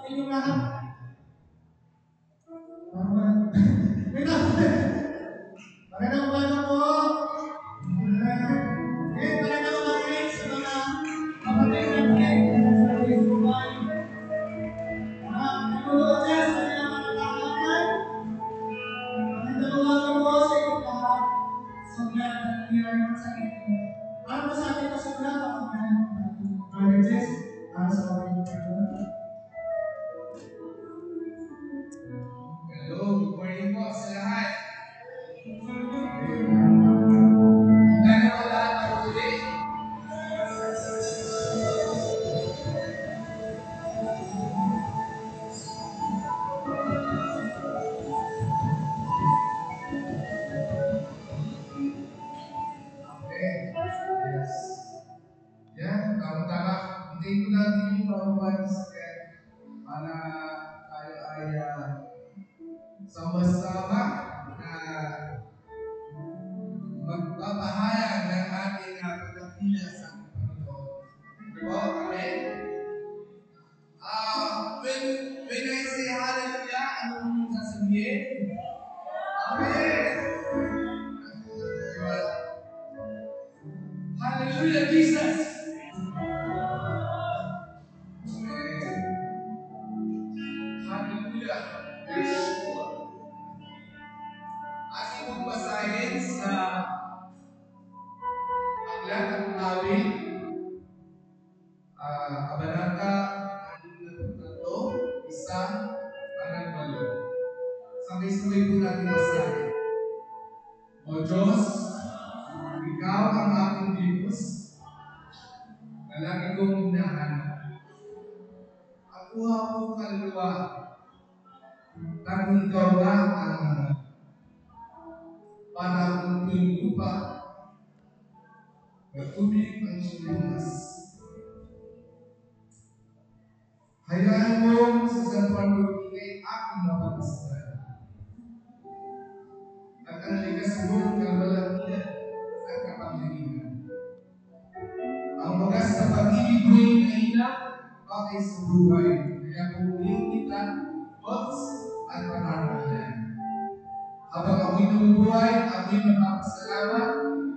Inyong lahat. Magandang umaga po. Ngayon talaga umaginig sa mga kapatid natin sa Rizbuhay. Nanonood dyan sa kanilang mga tahanan. Magandang umaga po sa inyong lahat. So glad that we are not sa inyo. Para po sa ating kasunod, pakinggan ng Brother Jess para sa ating pagkakas. Hello, good morning po sa lahat. Gano'n ba lahat mabuti? Okay. Yes. Yan, tama-tama. Hintayin ko natin yung kabubuhan sa kaya para tayo ay sama-sama na magpapahayag ng ating pagkakila sa Panginoon. Diba? Amen? When I say hallelujah, ano mong sasabihin? Amen! Diba? Hallelujah, Jesus! Amen. Hallelujah. Yeshua. Ating magbasahin sa Aklat ng Awit, Kabanata 63, 1-8. Sabay-sabay po natin basahin. O Diyos, Ikaw ang aking Diyos, na lagi kong hinahanap. Ako akong kaluluwa, tanging Ikaw lang ang para akong lupa, na tubig ang sulumas. Hayaan mo sa San ikay aking mapagmasdan. At ang likas mong kamalatian at kapangyarihan. Ang wagas na pag-ibig mo'y nainak bakay sa buhay. Kaya pupunin kita, Diyos at pananalan. Habang ako'y nabubuhay, ako'y magpapasalamat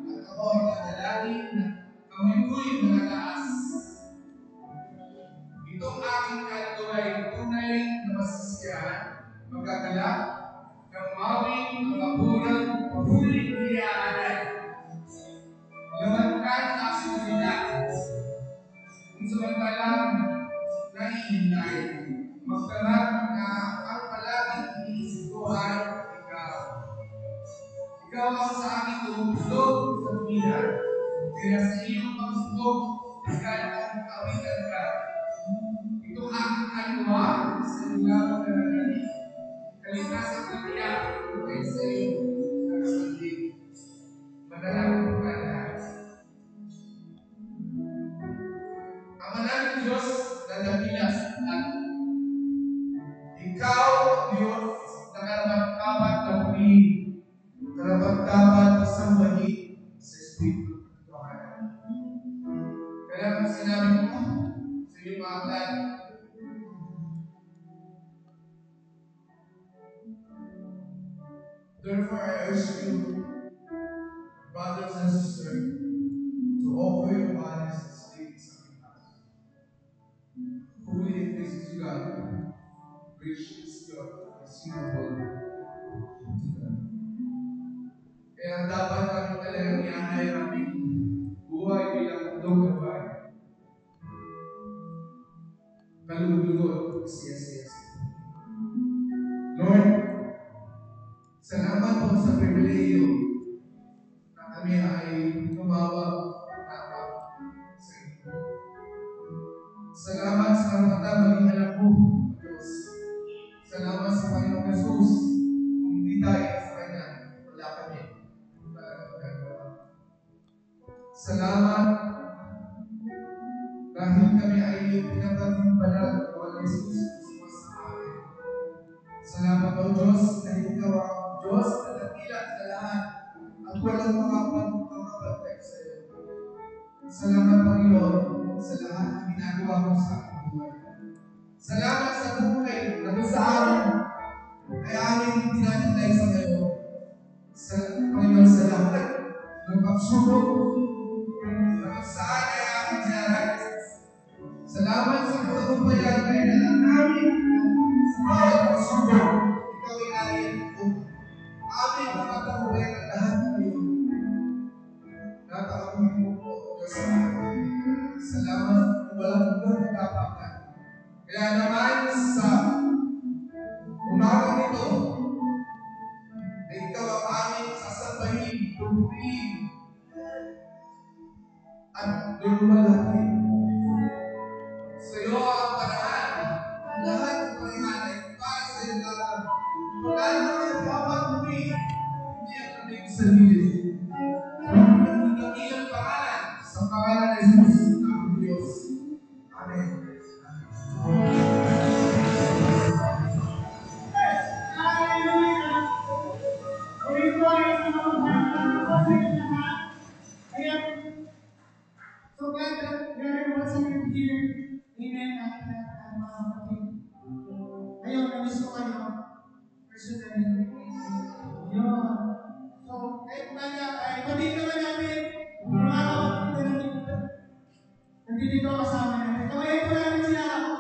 at ako ang dadalangin na kamay ko'y malataas. Itong aking kaluluwa ay tunay na masisiyahan, magagalak, ng mawing ang mapurang mapuling iyaanan. Lamantan ang aking sinak, kung samantalang naihinay, magkarat na ang palaging iniisip ko ay ikaw. Ikaw ang sa aking tumutulog sa tumihan, kaya sa iyong pagsutok, ikaw ang kawitan ka. Itong aking kaluluwa sa ilang nananalig, kaligtasan ng iyak ay sa iyo nakasandig. Manalangin ka lahat. Ang manalangin Diyos na dakilas at ikaw ang Diyos na karapat-dapat na purihin, karapat-dapat na sambahin sa Espiritu ng Tuhan. Kaya kung sinabi mo sa iyong mga aklat, therefore I urge you, brothers and sisters, to offer your bodies as living sacrifice, holy and pleasing to God, which is your reasonable to God. Kaya dapat kami talagang ianay ang aming buhay bilang mundong gawain. Kalugod siya. Lord, salamat po sa pribileyo na kami ay tumawag dapat sa inyo. Salamat sa karapatan maging anak mo, Diyos. Salamat sa Panginoong Jesus. Kung hindi tayo sa Kanya, wala kami. Salamat dahil kami ay pinapaging banal o Jesus sa amin. Salamat o Diyos dahil Ikaw ang Diyos na dakila sa lahat at walang makapagpapag sa iyo. Salamat Panginoon sa lahat ng ginagawa mo sa aking buhay. Salamat sa Ikaw ay nariyan po. Aming mga tamuyan ang lahat kayo. Napakabuti mo po, Diyos. Salamat kung walang hanggang nagkapakan. Kaya naman sa umagang ito, na ikaw ang aming sasambahin, pupurihin, at luluwalhatin. Sa iyo ang paraan. Lahat ng Panginoon ay para sa iyo lamang. Wala naman ang bawat muli. Hindi ang aming sarili. Ang dakilang pangalan sa pangalan ng Jesus ng Diyos. Amen. Hallelujah! Puri po ay sa mga pagkakasaya lahat. Kaya, so glad that there are once again here. Amen. At mga kapatid. Ayun, namiss ko kayo. Personally. Yun. So, kahit mga, ay pati naman namin, yung mga kapatid na nandito kasama natin. Kamayan po namin sila ako.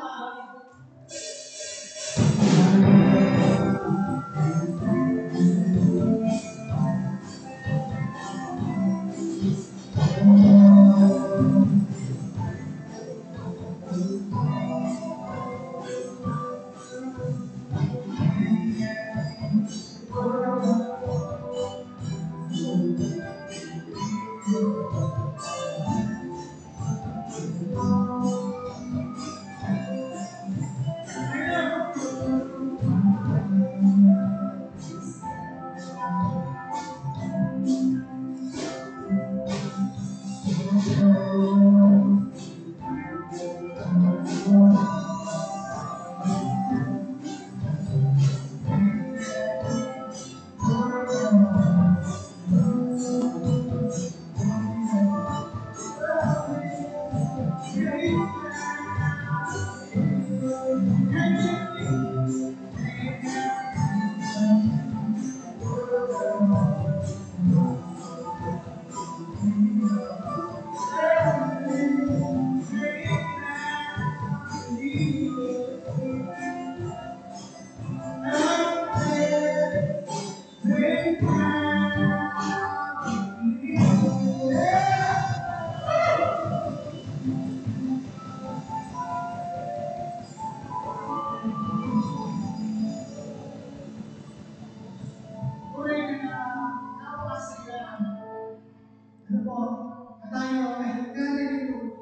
Ano po, tayo ay ganito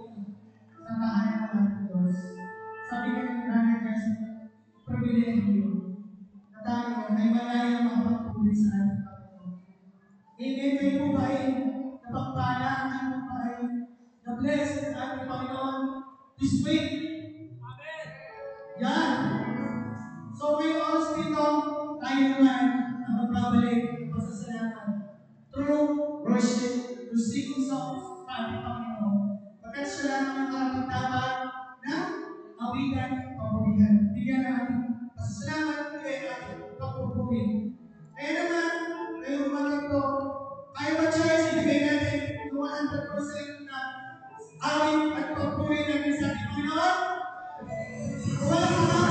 sa tahanan ng Diyos. Sabi ka ng Brother Jesse, pribilehiyo na tayo ay malayang makapagpuli sa ating Panginoon. Amen. Kayo po ba ay napagpala? Kayo po ba ay na-bless sa ating Panginoon this week? Amen. Yan. So ngayong oras dito, tayo naman ang magbabalik ng pasasalamat through worship, through singing songs sa ating Panginoon. Pagkat siya lang ang nakapagdapat ng awitan at papurihan. Bigyan natin pasasalamat kay ating papupuri. Kaya naman, ngayong umaga ito, tayo ba church, ibigay natin yung 100% na awit at papuri natin sa ating Panginoon? Walang mga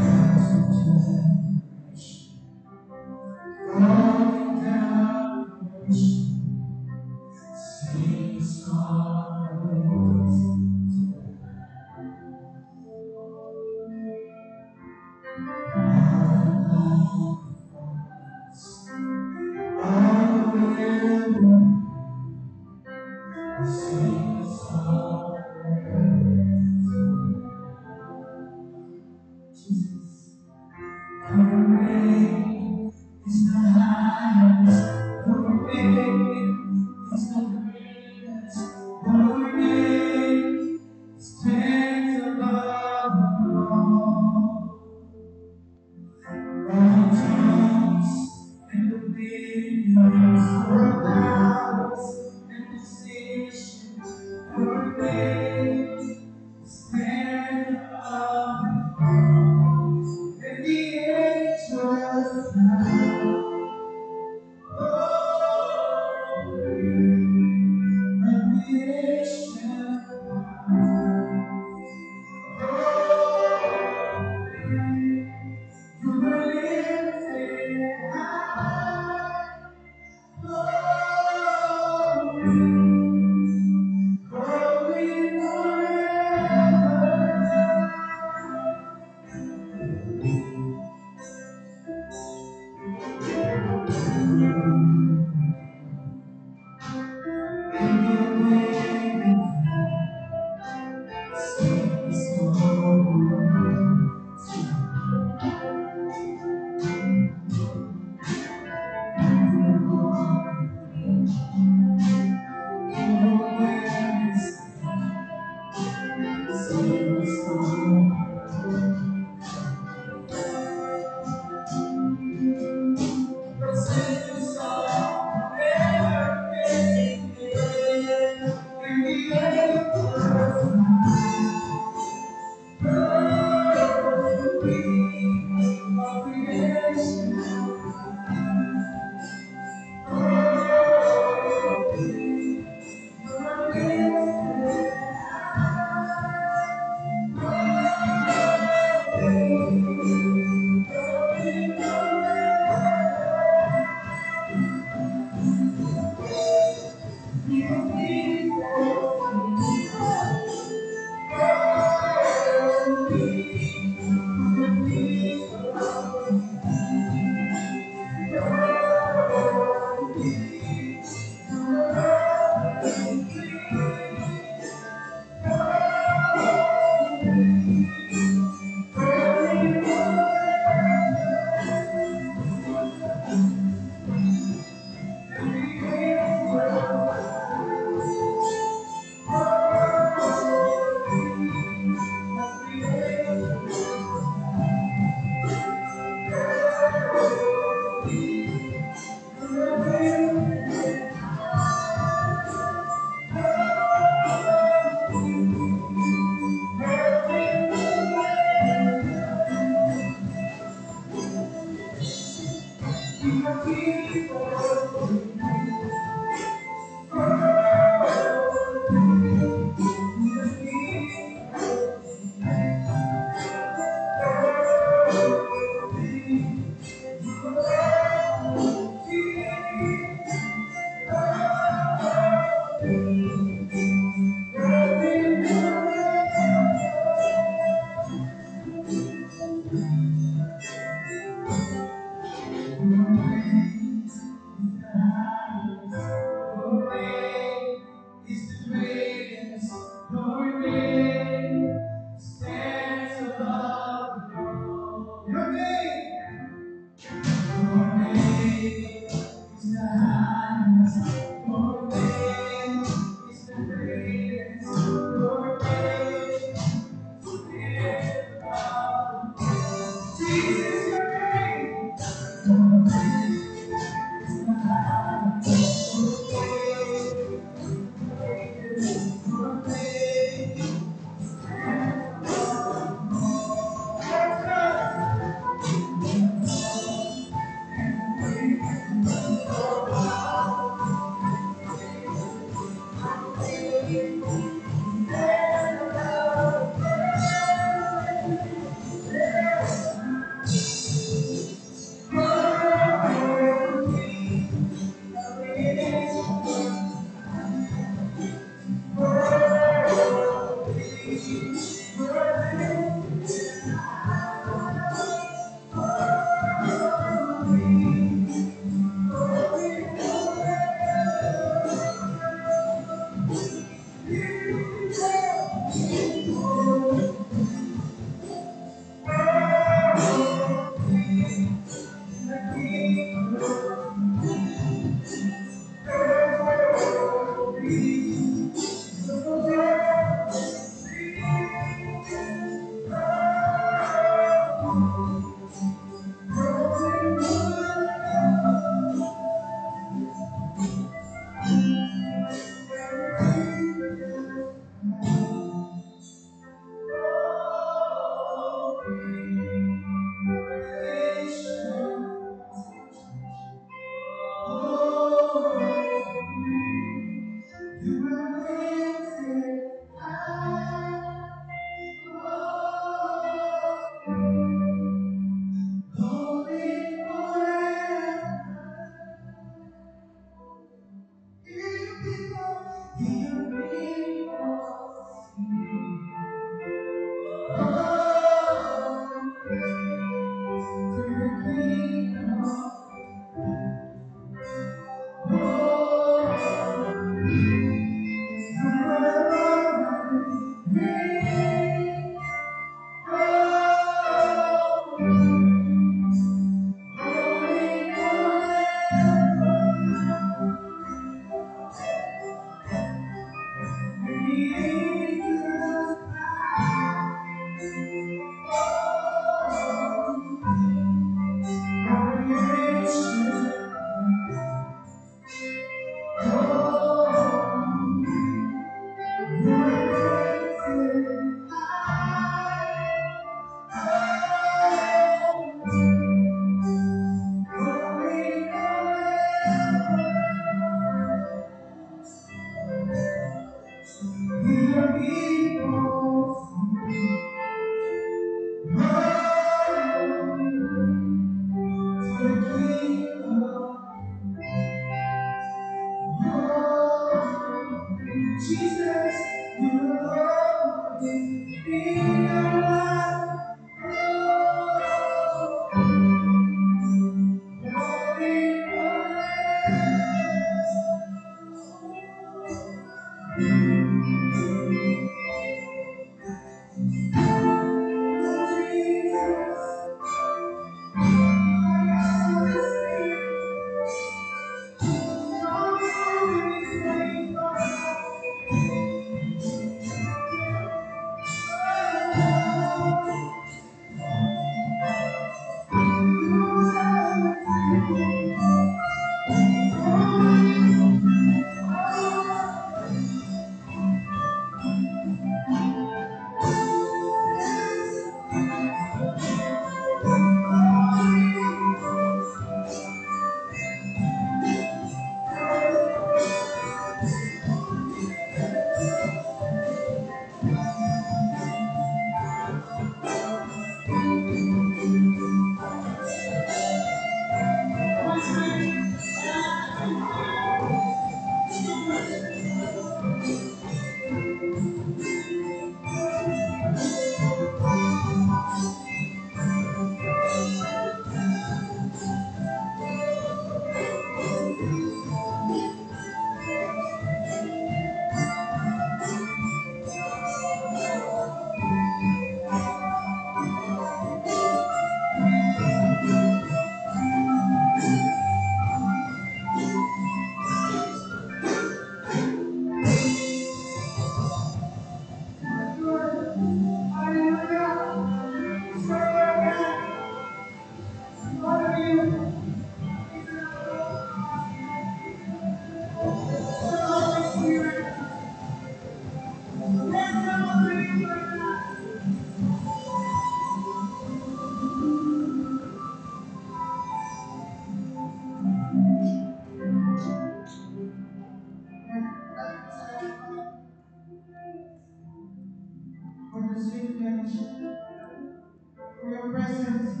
for your presence.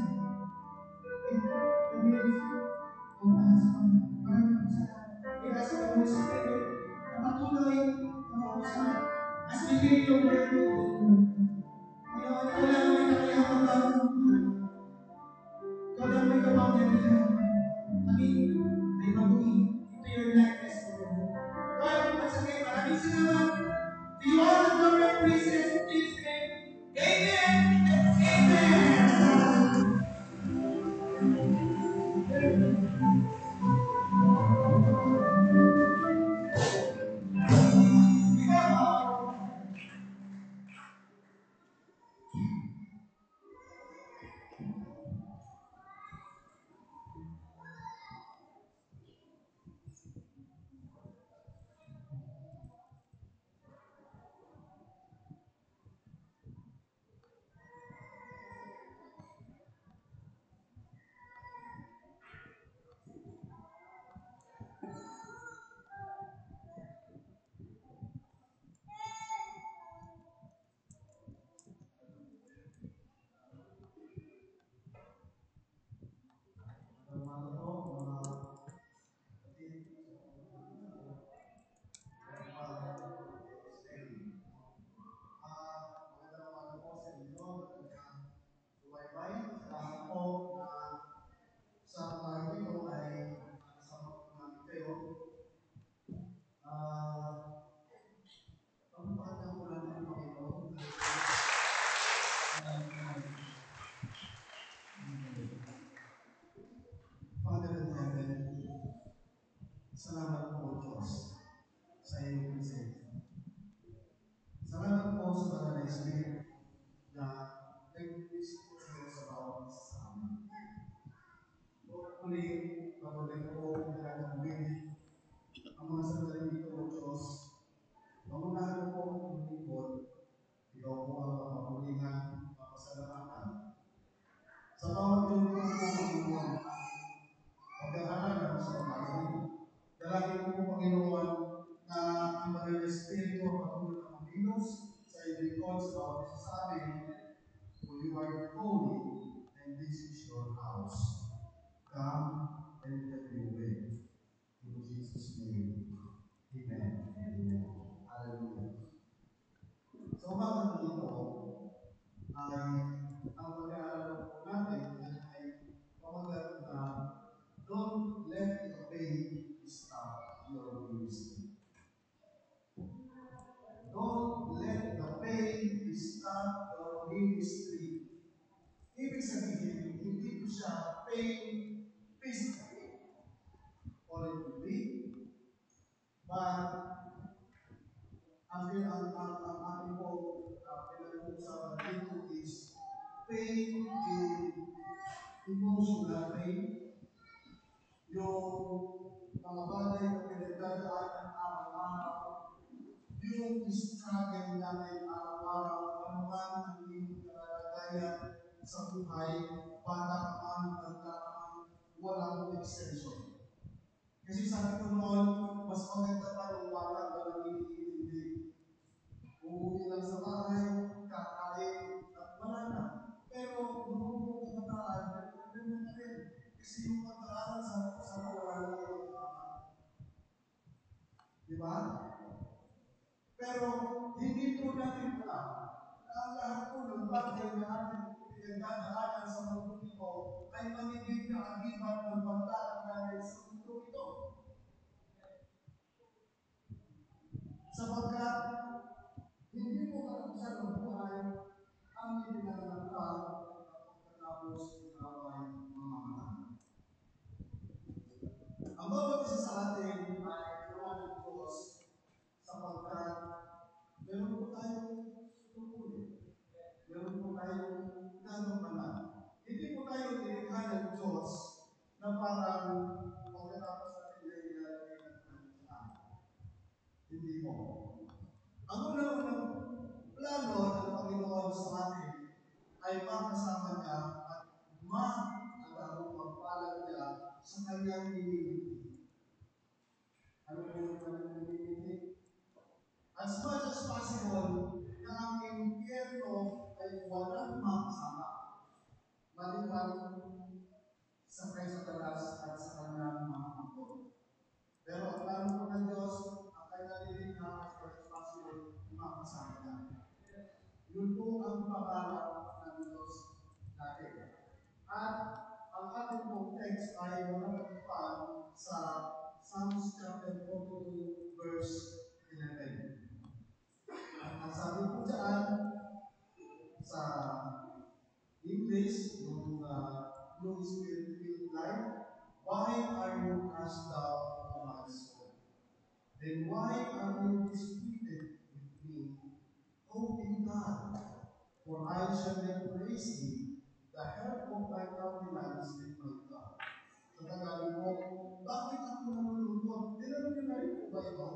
It means, O Pastor, maraming po salamat. We ask the Holy Spirit na patuloy na mag-usap as we hear your word, Lord. Ngayon, ikaw lang ang may kakayahan bago ng buhay. Ikaw lang may kapangyarihan. Kami ay baguhin into your likeness, Lord. God, once again, maraming salamat. To you all the glory and praises in Jesus' name. Amen and amen. Father in heaven, salamat po, Diyos, sa iyong presensya. Salamat po sa banal na Espiritu na nag-isip po sa bawat isa sa amin. Muli, patuloy po pinagagawin ang mga sandali dito, Diyos. Pangunahan po ang inyong lingkod. Ikaw po ang kapapulingan, kapasalamatan. Sa bawat tulong po, Panginoon, pagkakalaga sa pagkakas. Dalangin po, Panginoon, na ang banal na Espiritu ang patuloy na mag-inos sa iyong lingkod sa bawat isa sa amin. For you are holy, and this is your house. Come and have your way. In Jesus' name. Amen. Amen. Hallelujah. So, umagang dito ay ang pag-aaral po natin ay pamagat na don't let the pain stop your ministry. Don't let the pain stop your ministry. Ibig sabihin, hindi ko siya pain physically or it will be, but ang ating po pinag-uusapan dito is pain in emotional pain, yung mga bagay na pinagdadaanan araw-araw, yung struggle natin araw-araw, ano man ang iyong kalagayan sa buhay, bata ka man, tanda ka man, walang extension. Kasi sabi ko noon, mas maganda pa ng bata ba nang hindi. Uuwi lang sa bahay, kakain, at wala na. Pero noong po kabataan, ganun pa rin. Kasi yung pag-aaral sa wala na yung di ba? Pero hindi po natin alam na ang lahat po ng bagay na ating pinagdadaanan sa mundo ito ay magiging kaagibat ng pagdaan natin sa mundo ito. Sapagkat hindi po katapusan ng buhay ang ipinanganak pagkatapos ng away mamamatay. Ang bawat isa sa atin ay ginawa ng Diyos sapagkat meron po tayong tutuloy. Meron po tayong gagampanan. Hindi po tayo nilikha ng Diyos na parang pagkatapos natin ay ilalagay ng kanilang. Hindi po. Ang unang-unang plano ng Panginoon sa atin ay makasama niya at ang pagpalad niya sa kanyang pinili. Ano po yung kanyang pinili? As much as possible, na ang impyerno ay walang makasama. maliban sa Christ at sa kanyang mga angkol. Pero ang plano po ng Diyos, ang kanyang nilikha as much as possible, makasama natin. Yun po ang pangarap ng Diyos natin. At ang ating pong text ay manapagpan sa Psalms chapter 42, verse 11. At ang sabi po dyan sa English, yung Blue Spirit Filled Life, why are you cast down, O my soul? Then why are you disputed with me? Hope in God, for I shall then praise Thee, the help of my countenance and my God. Sa Tagalog mo, bakit ako nalulungkot? Tinanong niyo na rin po ba ito?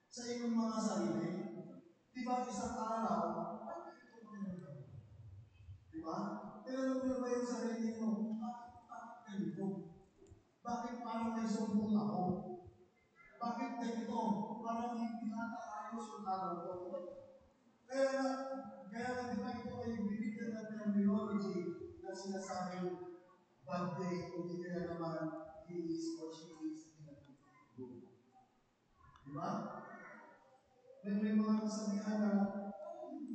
Sa inyong mga sarili? Di ba isang araw, bakit ito nalulungkot? Di ba? Tinanong niyo ba yung sarili mo? Bakit ganito? Bakit parang may sumbong ako? Bakit ganito? Parang hindi nataayos yung araw ko. Kaya di ba ito ay bibigyan ng terminology na sinasabing bad day, kundi kaya naman he is or she is in a good. Di ba? May mga kasabihan na hindi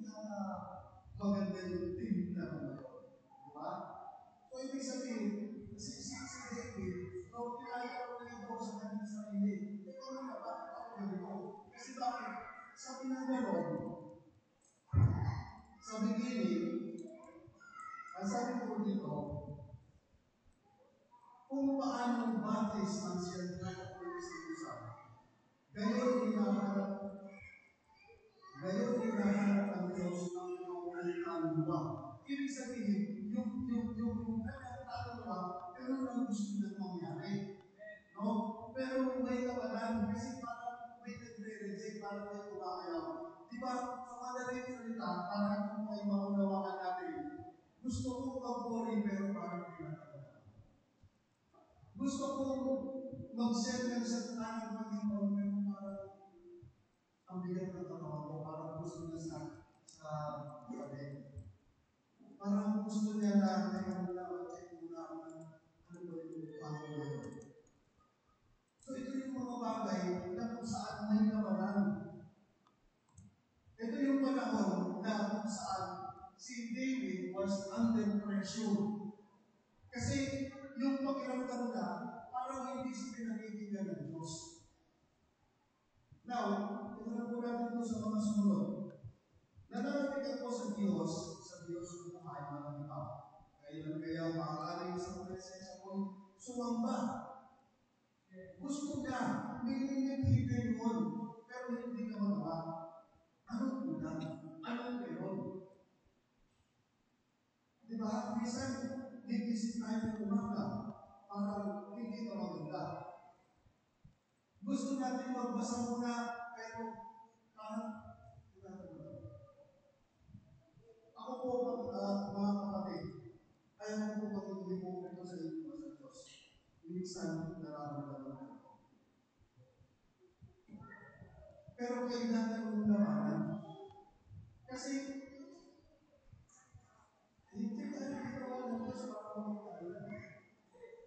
maganda yung team na naman. Di ba? So, ibig sabihin, si David, no, pinagkaroon na ito sa kanyang sarili. Ito naman, bakit ako ganito? Kasi bakit? Sabi ng gano'n, sa beginning, ang sabi ko dito, kung paano batis ang siyempre ng isa, gayon hinahanap ang Diyos ng mga kaluluwa. Ibig sabihin, yung kanyang kaluluwa, pero ang gusto na mangyari. No? Pero may kawalan, kasi parang may nagre-reject, parang may kumakayaw. Diba, sa madaling salita, parang kung may maunawaan natin, gusto ko mag-worry, pero parang pinatagalan. Gusto ko mag-share ng salita ng Panginoon, pero parang ang bigat ng katawan ko, parang gusto niya sa bed. Parang gusto niya na check muna ano ba yung paano ba yun. So ito yung mga bagay na kung saan may kawalan. Ito yung panahon na kung saan si David was under pressure. Kasi yung pakiramdam na parang hindi siya pinakikinggan ng Diyos. Now, ito po natin ito sa mga sumunod. Nananabigan po sa Diyos ng buhay mga ito. Kaya maaaring sa presensya ko sumamba. Gusto niya, minimikita yun, pero hindi ka magawa. Anong kulang? Anong meron? Diba? Minsan, nag-isip tayo ng umaga, parang hindi ka maganda. Gusto natin magbasa muna, pero parang ako po, mga kapatid, ayaw ko maging hipokrito sa inyo sa Diyos. Minsan, nararamdaman ko. Pero kailangan mong labanan. Kasi, hindi tayo ginawa ng Diyos para magkakaroon.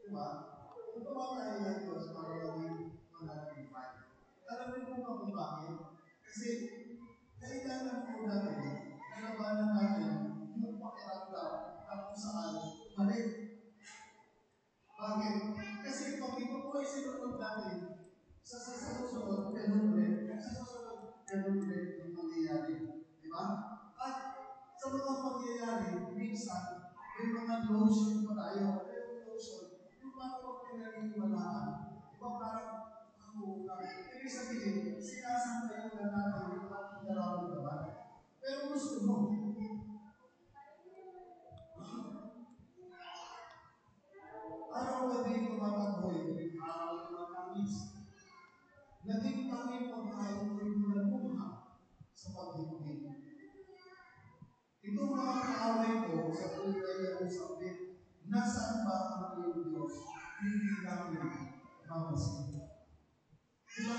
Diba? Kung gawa tayo ng Diyos para maging manalipay. Alam niyo po kung bakit? Kasi, kailangan po natin, nalabanan natin yung pakiramdam na kung saan mali. Bakit? Kasi pag ito po ay sinunod natin, sa susunod, ganun ulit. Sa susunod, ganun ulit yung mangyayari. Di ba? At sa mga pangyayari, minsan, may mga notion pa tayo. Pero yung notion, yung parang pinaniniwalaan. Di ba parang, ibig sabihin, sinasantayo na natin yung ating nararamdaman. Pero gusto mo. Araw-gabi tumatakbo yun, araw na matamis. Naging tanging pagkain ko yung naluha sa pag-ibig. Itong mga kaaway ko sa kulay ng sabit, nasaan ba ang iyong Diyos? Hindi namin mamasin. Diba?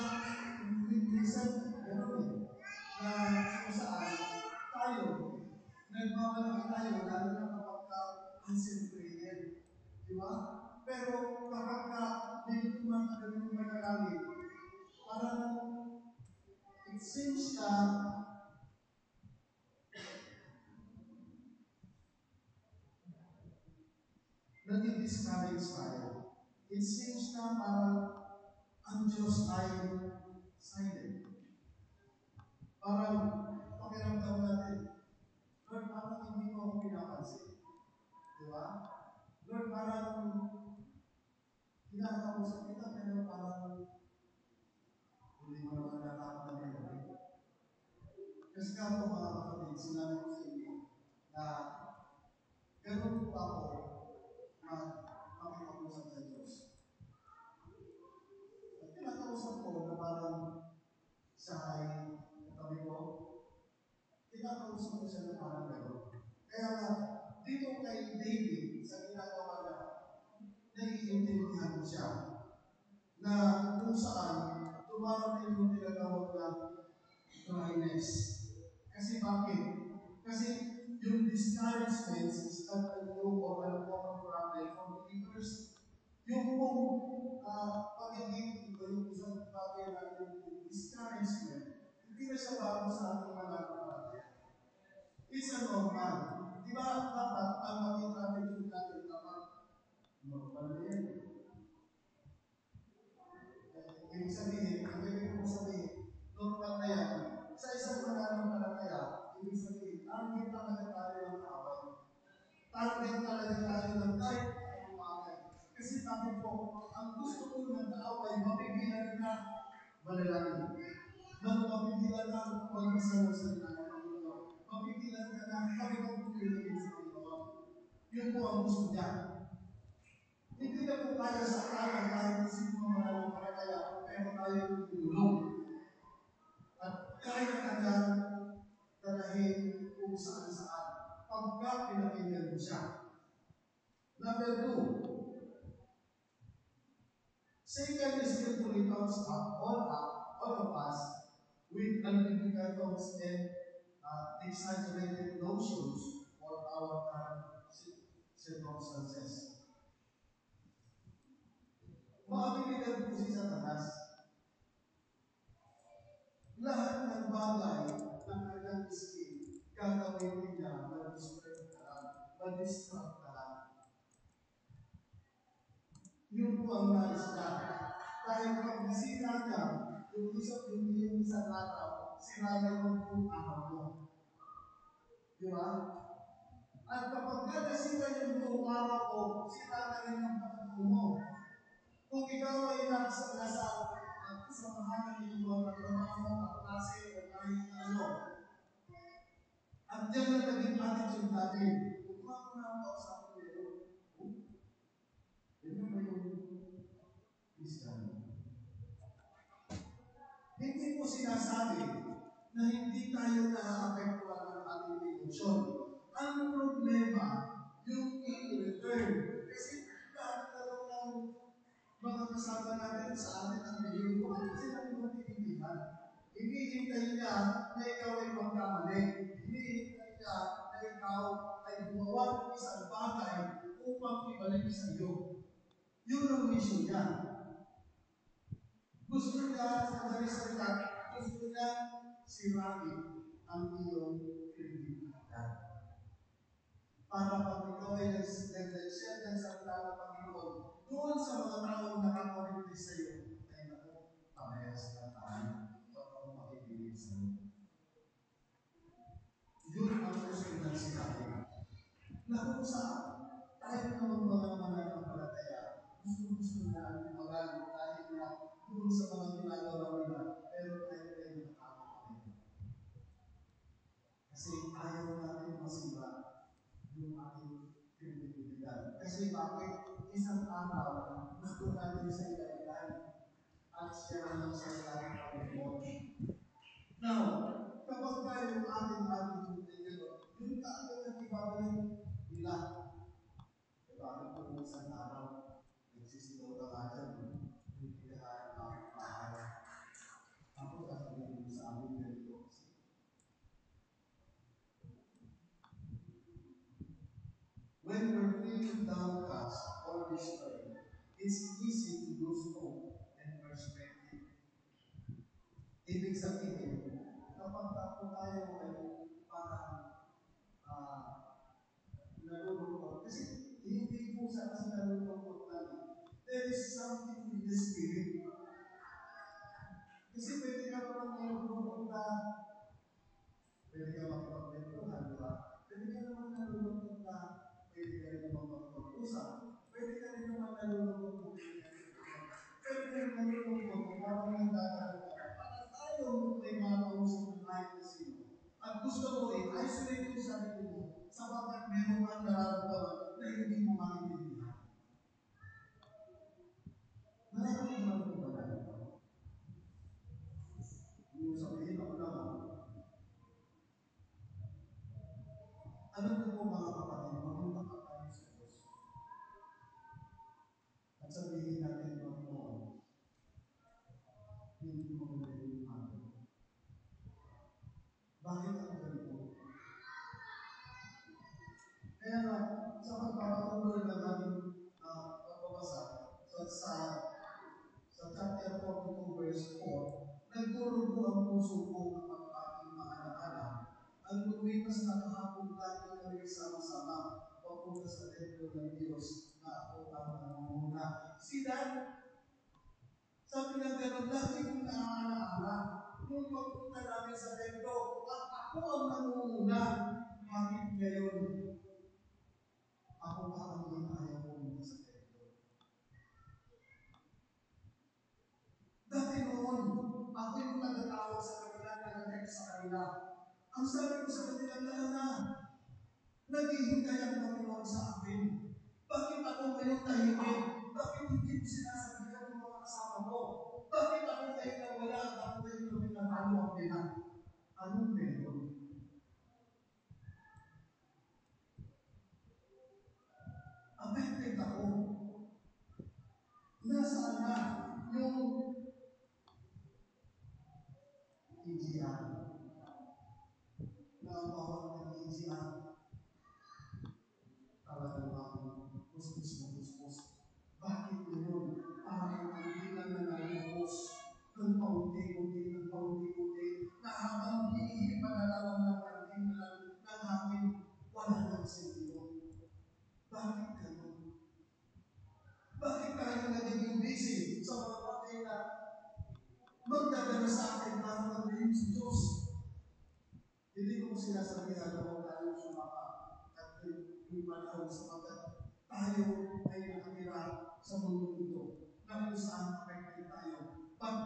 Minsan, gano'n na kung saan tayo, nagmamalaki tayo, lalo na kapag ang nag-discourage tayo. It seems na parang ang Diyos ay silent. Parang pakiramdam natin, Lord, parang hindi mo ako pinapansin. Di ba? Lord, parang kinakausap kita, pero parang hindi mo naman natatanggap. Kasi nga po mga kapatid, sinabi ko sa inyo na ganun po ako makikapusap sa Diyos. At kinakausap ko na parang sa katabi ko, kinakausap ko siya na parang gano'n. Kaya nga, dito kay David, sa ginagawa niya, naiintindihan ko siya na kung saan dumarating yung tinatawag na dryness. Kasi bakit? Kasi yung discouragement is not a new or a common problem for believers. Yung pag-ibig, yung isang bagay na yung discouragement, hindi na siya bago sa ating mga kapatid. It's a normal. Di ba dapat ang maging attitude natin kapag normal na yan? Ibig sabihin, ang ibig ko sabihin, normal na yan. Sa isang mananampalataya, ibig sabihin, target talaga tayo ng away. Target talaga tayo ng kahit anong bagay. Kasi bakit po, ang gusto ko ng kaaway, mapigilan na manalangin. Mapigilan na magmasalang sa Panginoon. Mapigilan ka na pagkakapagpapilagin sa Panginoon. Yun po ang gusto niya. Hindi na po tayo sa kanan kahit isip mo mananampalataya, pero tayo tutulong. At kaya kanyang dalahin kung saan-saan. Pagka pinakinggan mo siya. Number 2, Satan is still to returns all of us with unbiblical thoughts and exaggerated notions for our current circumstances. Maabilidad po si Satanas. Lahat ng bagay na kanyang isip, gagawin niya, mag-distract ka lang. Yun po ang nais na. Dahil pag nasira niya, yung isang araw, sira niya yung araw mo. Di ba? At kapag nasira yung buong araw ko, sira na rin ang pagkakas mo. Kung ikaw ay nasa kasamahan ng iyong mga trabaho, kaklase, o kahit ano, at yan na naging attitude natin, kung ako na ang kausap ko yun, yun ba yung Christian? Hindi po sinasabi na hindi tayo na-apektuhan ng ating emosyon. Ang problema, yung in return. Kasi lahat ng mga kasama natin sa atin ang bigyan ko kasi natin magtitindihan. Hinihintay niya na ikaw ay magkamali. Hinihintay niya na ikaw ay gumawa ng isang bagay upang ibalik sa iyo. Yun ang mission niya. Gusto niya, sa madali salita, gusto niya sirain ang iyong kredibilidad. Para pag ikaw ay nag-share ng salita ng Panginoon, doon sa mga taong nakakabili sa iyo, ay naku, parehas na tayo. Totoo makikinig sa iyo. Yun ang gusto ng sinabi. Na kung saan, tayo naman mga mananampalataya, gusto na magaling tayo na doon sa mga ginagawa nila, pero tayo ay nakakabili pa rin. Kasi ayaw natin masira yung ating kredibilidad. Kasi bakit isang araw gusto natin sa ilan at siya ng salita ng Panginoon. Now, kapag tayo ang ating attitude na gano'n, yung kaagad na ibabalik nila. Bakit kung isang araw, nagsisigaw ka nga dyan, hindi ka nakakaaral. Ako sasabihin mo sa amin ganito. When we're feeling downcast or disturbed, it's easy to lose hope and perspective. Ibig sabihin, kapag tayo ay parang nalulungkot, kasi hindi po sa sila kasi nalulungkot lang. There is something in the spirit. Kasi pwede ka naman nalulungkot na, pwede ka makipagkwentuhan, di ba? Pwede ka naman nalulungkot na, pwede ka rin naman makipag-usap. Pwede ka rin naman nalulungkot kung pwede ka rin nalulungkot kung parang nagdadaan ka. Parang ayaw mo may mga kausap ng kahit na sino. At gusto mo rin, isolate yung sarili mo sapagkat meron kang nararamdaman na hindi mo maintindihan. Nararamdaman ko ba na ito? Yung sabihin ako lang, alam mo po mga kapatid, maging tapat tayo sa Diyos. At sabihin natin, Panginoon, hindi mo maganda yung akin. Bakit ako ganito? Kaya nga, sa pagpapatuloy ng ating pagbabasa, sa chapter 42 verse 4, nagturugo ang puso ko kapag aking mga anak-anak, ang lumipas na kahapon tayo na nagsama-sama papunta sa templo ng Diyos na ako ang nangunguna. Sila, sabi ng gano'n, lagi kong naaalala yung pagpunta namin sa templo at ako ang nangunguna. Bakit ngayon? Ako pa ang ayaw pumunta sa templo. Dati noon, ako yung nagtatawag sa kanila, nag-text sa kanila. Ang sabi ko sa kanila, na naghihintay ang Panginoon sa akin. Bakit ako ngayon tahimik? Bakit hindi ko sinasabihan ng mga kasama ko? Bakit ako ngayon nawala at ako ngayon na pinatalo ang nila? Anong meron? Affected ako. Nasaan na yung EGR? Na ang bawat ng EGR talagang kuskus. Bakit ngayon? Parang ang bilang na nalulubos ng paunti-unti na habang hinihipanalawan ng pagdating ng hangin, wala ng sentido. Bakit ganun? Bakit tayo nagiging busy sa mga bagay na magdadala sa akin para magiging sa Diyos? Hindi ko sinasabihan na huwag tayo sumaka at yung panahon sapagkat tayo ay nakatira sa mundo ito na kung saan affected tayo. But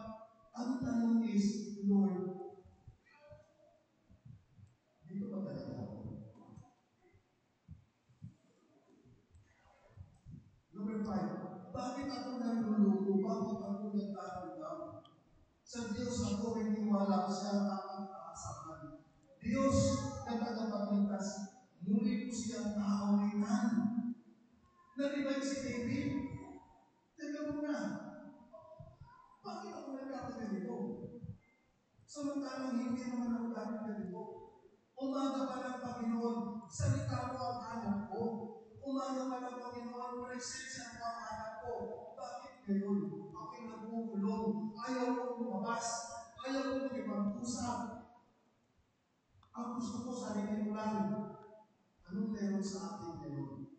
ang tanong is, Lord, dito ba talaga ako? Number 5, bakit ako naluluto? Bakit ako nagtatanggap? Sa Diyos ako ay niwala siya ang aking aasahan. Diyos na tagapagligtas, muli ko siyang aawitan. Nalibay si David. Teka muna, bakit ako nagkakaganito? Samantalang hindi naman ako dahil ganito. Umaga pa ng Panginoon, salita mo ang anak ko. Umaga pa ng Panginoon, presensya mo ang anak ko. Bakit ngayon? Ako'y nagugulong. Ayaw kong lumabas. Ayaw kong makipag-usap. Ang gusto ko sarili ko lang. Anong meron sa akin ngayon?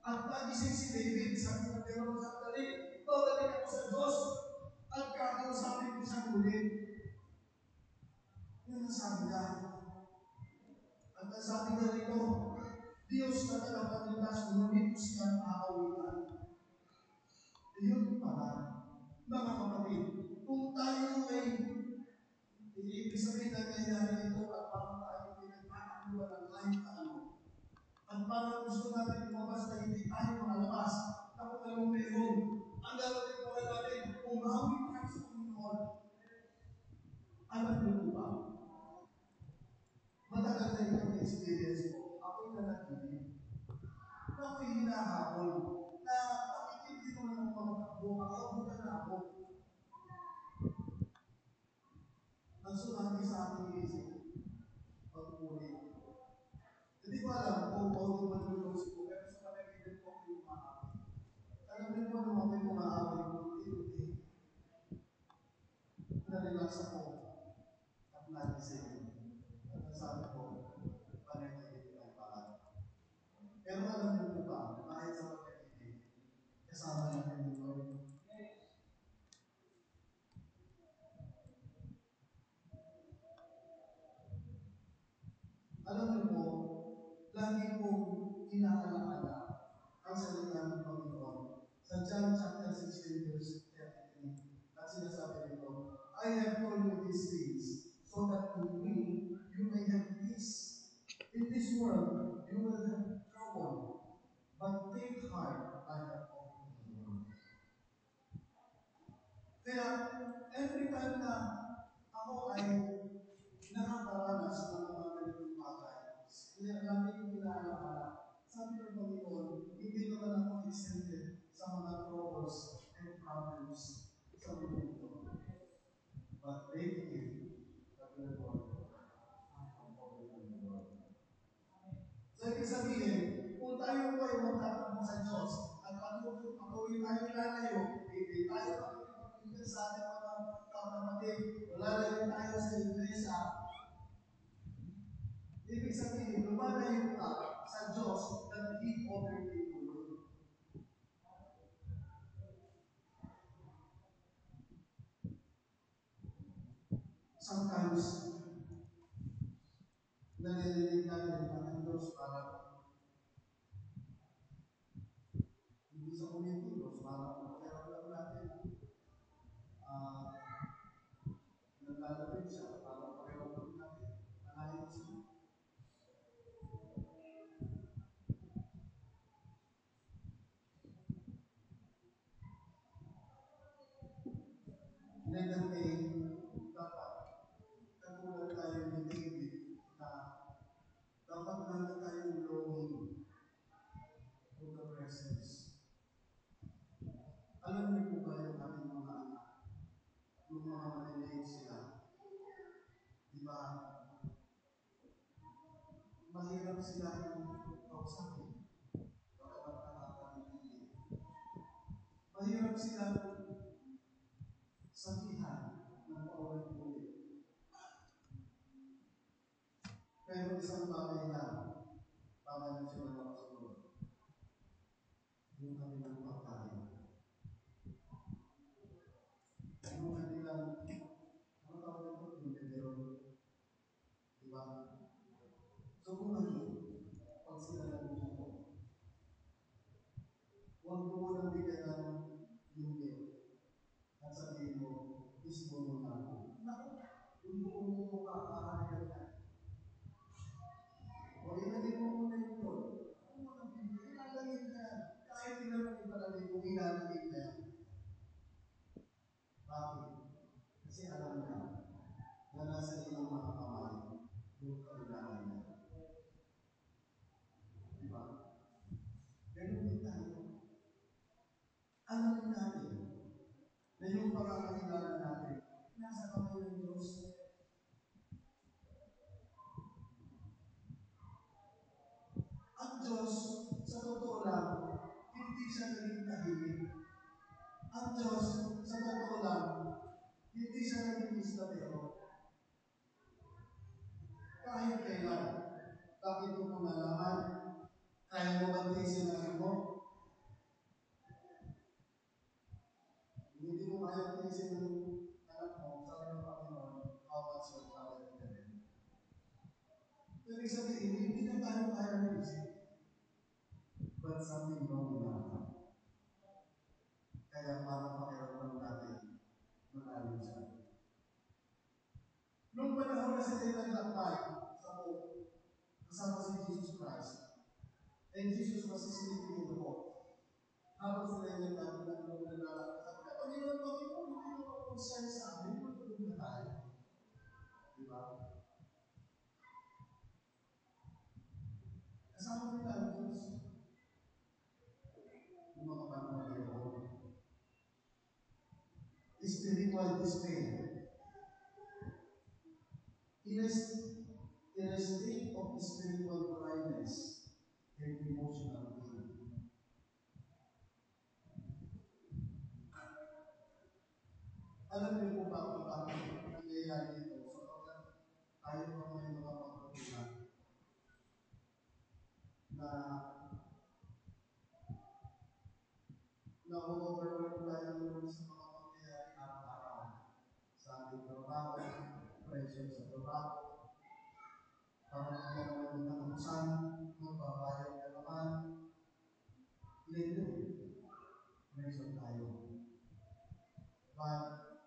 At nagising si David, sabi ng gano'n sa dali, babalik ako sa Diyos at kakausapin ko sa muli. Yun ang sabi niya. At ang sabi niya rito, Diyos na tagapagligtas, ngunit ko siyang aawitan. Yun pala, mga kapatid, kung tayo ay ibig sabihin na nangyayari ito at parang tayo pinagkakakuha ng kahit ano, at parang gusto natin lumabas na hindi tayo makalabas na kung anong meron. Ang gagawin po natin, umawi tayo sa Panginoon. Alam niyo po ba? Matagal na itong experience ko. Ako'y nanaginip. Ako'y hinahabol na bakit hindi naman ako makatakbo. Makabutan na ako. Nagsulati sa aking isip. Pagpuri. Hindi ko alam kung bago manlulose ko, pero sa panaginip ko yung maaway. Alam niyo po naman may maaway ko, hindi. Nalilaks ako at nagising. At nasabi ko, panaginip lang pala. Pero alam niyo po ba, kahit sa panaginip, kasama natin ng Lord. Alam niyo po, lagi pong inaalaala ang salita ng Panginoon. Sa John chapter 16, verse 33, at sinasabi nito, I have told you these things, so that in me you may have peace. In this world, you will have trouble, but take heart, I have overcome the world. Kaya, every time na ako ay nakakaranas ng mga ganitong bagay, lagi kong inaalaala. Sabi ng Panginoon, hindi naman ako exempted sa mga troubles and problems sa mundo. But lately, sabi ng Lord, I have overcome the world. So, ibig sabihin, kung tayo po ay magtatanong sa Diyos, at patuloy tayo lalayo, hindi tayo makikipagpindan sa ating mga kapatid, o lalayo tayo sa iglesia, ibig sabihin, lumalayo ka sa Diyos that He overcame the world. Sometimes, nalilinig natin ang Diyos para hindi sa Diyos para magkaroon natin. Naglalapit siya para magkaroon natin. Nanayin siya. Later day, dapat katulad tayo ni David na dapat natin tayong longing for the presence. Alam niyo po ba yung ating mga anak? Yung mga maliliit sila. Diba? Mahirap sila kausapin. Dapat nakakalimutin. Mahirap sila sabihan ng paulit-ulit. Pero isang bagay lang, bagay na sila nakasunod. Yung kanilang pagkain. Yung kanilang, ano tawag ito? Yung bibiro. Diba? So kung ano, pag sila nagbubuto, huwag mo nang bigyan ng yung meal. At sabihin mo, ismo mo na ako. Naku, yung buong mo kakahalagan na. O ilagay mo muna yung Lord. Ano mo nang bibigyan? Ilalagay na yan. Kahit ilalagay ilalagay kung ilalagay na yan. Bakit? Kasi alam na na nasa iyong mga kamay yung kailangan na. Diba? Ganun din tayo. Alam natin na yung pagkakailangan natin nasa kamay ng Diyos. Ang Diyos, sa totoo lang, hindi siya naging tahimik. Ang Diyos, sa totoo lang, hindi siya naging istabero. Kahit kailan, bakit mo nalaman? Kaya mo ba tiisin ang mo? Hindi mo kaya tiisin ang anak mo, sabi ng Panginoon, how much your power in heaven? Ibig sabihin, hindi na tayo kaya tiisin. But something wrong in our heart. Kaya para pakiramdam natin, malalim siya. Nung panahon na sila naglakbay sa boat, kasama si Jesus Christ, and Jesus was sleeping in the boat. Habang sila yung naglalakad, sabi na, Panginoon, hindi mo concern sa amin, matulog na tayo. Diba? Kasama nila ang Diyos. Yung mga panahon na yun. Spiritual despair. In a state of spiritual dryness and emotional pain. Alam niyo po ba kung bakit nangyayari ito? Sapagkat tayo pa may mga pagkakulang na But,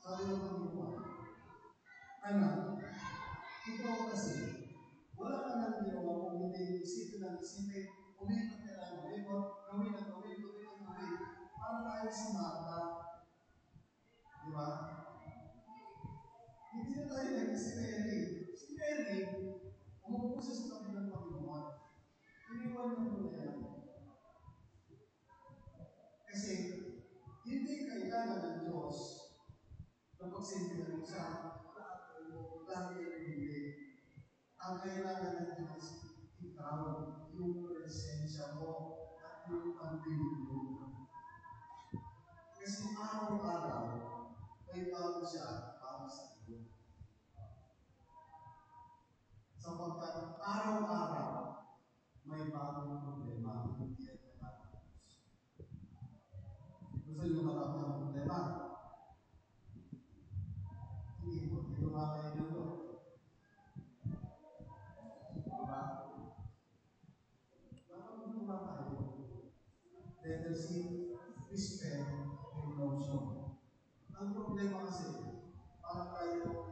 sabi ng Panginoon, anak, ikaw kasi, wala ka nang ginawa kung hindi isipin ng isipin, umikot ka lang, umikot, gawin at gawin, gawin at gawin. Para tayo si Marta. Di ba? Hindi na tayo naging si Mary. Si Mary, umupo siya sa tabi ng Panginoon. Iniwan mo na yan. Kasi, hindi kailangan ng Diyos na pagsintihan mo siya. Lagi ang hindi. Ang kailangan ng Diyos, ikaw, yung presensya mo, at yung pagbilig mo. Kasi araw-araw, may bago siya para sa iyo. Sapagkat araw-araw, may bagong problema, hindi at natapos. Gusto niyo matapos ang problema? Hindi po, hindi lumakain ng Lord. Diba? Dapat magmula tayo. Tendency, despair, and emotion. Ang problema kasi, para tayo,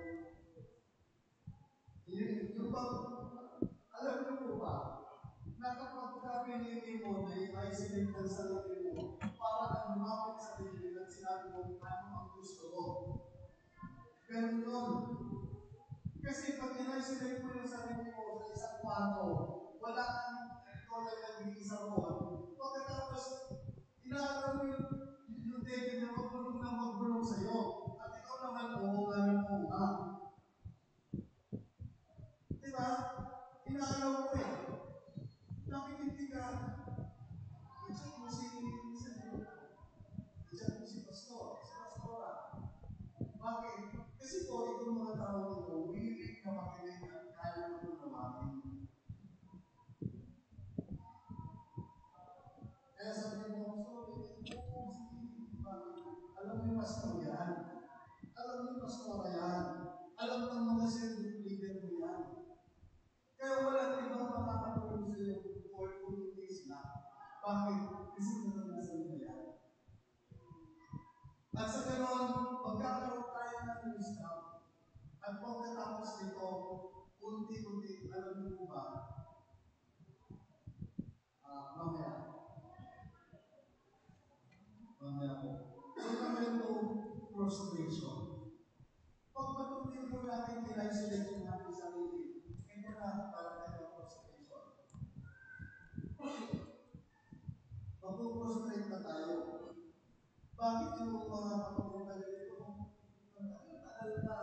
yung bang, alam niyo po ba, na kapag pinili mo na i-isolate ng sarili mo, para kang lumapit sa sarili at sinabi mo, ano ang gusto mo. Pero yun, kasi pag in-isolate mo yung sarili mo sa isang kwarto, wala kang ikaw lang nag-iisa mo. Pagkatapos, inaaraw mo yung David na magbulong sa'yo. At ikaw naman, oo nga. Diba? Inaaraw mo eh. Bakit hindi ka? I-check mo si Pastor, si Pastora. Bakit? Kasi po, itong mga tao nito, willing na makinig at kaya mo naman. Kaya sabi mo, alam mo yung pastor yan. Alam mo yung pastora yan. Alam mo ng mga sales leader mo yan. Kaya walang ibang makakatulong sa iyo for 2 days na. Bakit? Kasi naman nasa nila yan. At sa ganon, magkakaroon tayo ng wisdom. At pagkatapos nito, unti-unti, alam mo ba, mamaya po. So, naman ito, prostration. Pag matuloy po natin i-isolate yung ating sarili, ito na talaga ng prostration. Mapuprostrate na tayo. Bakit yung mga pagpunta nito? Tagal na.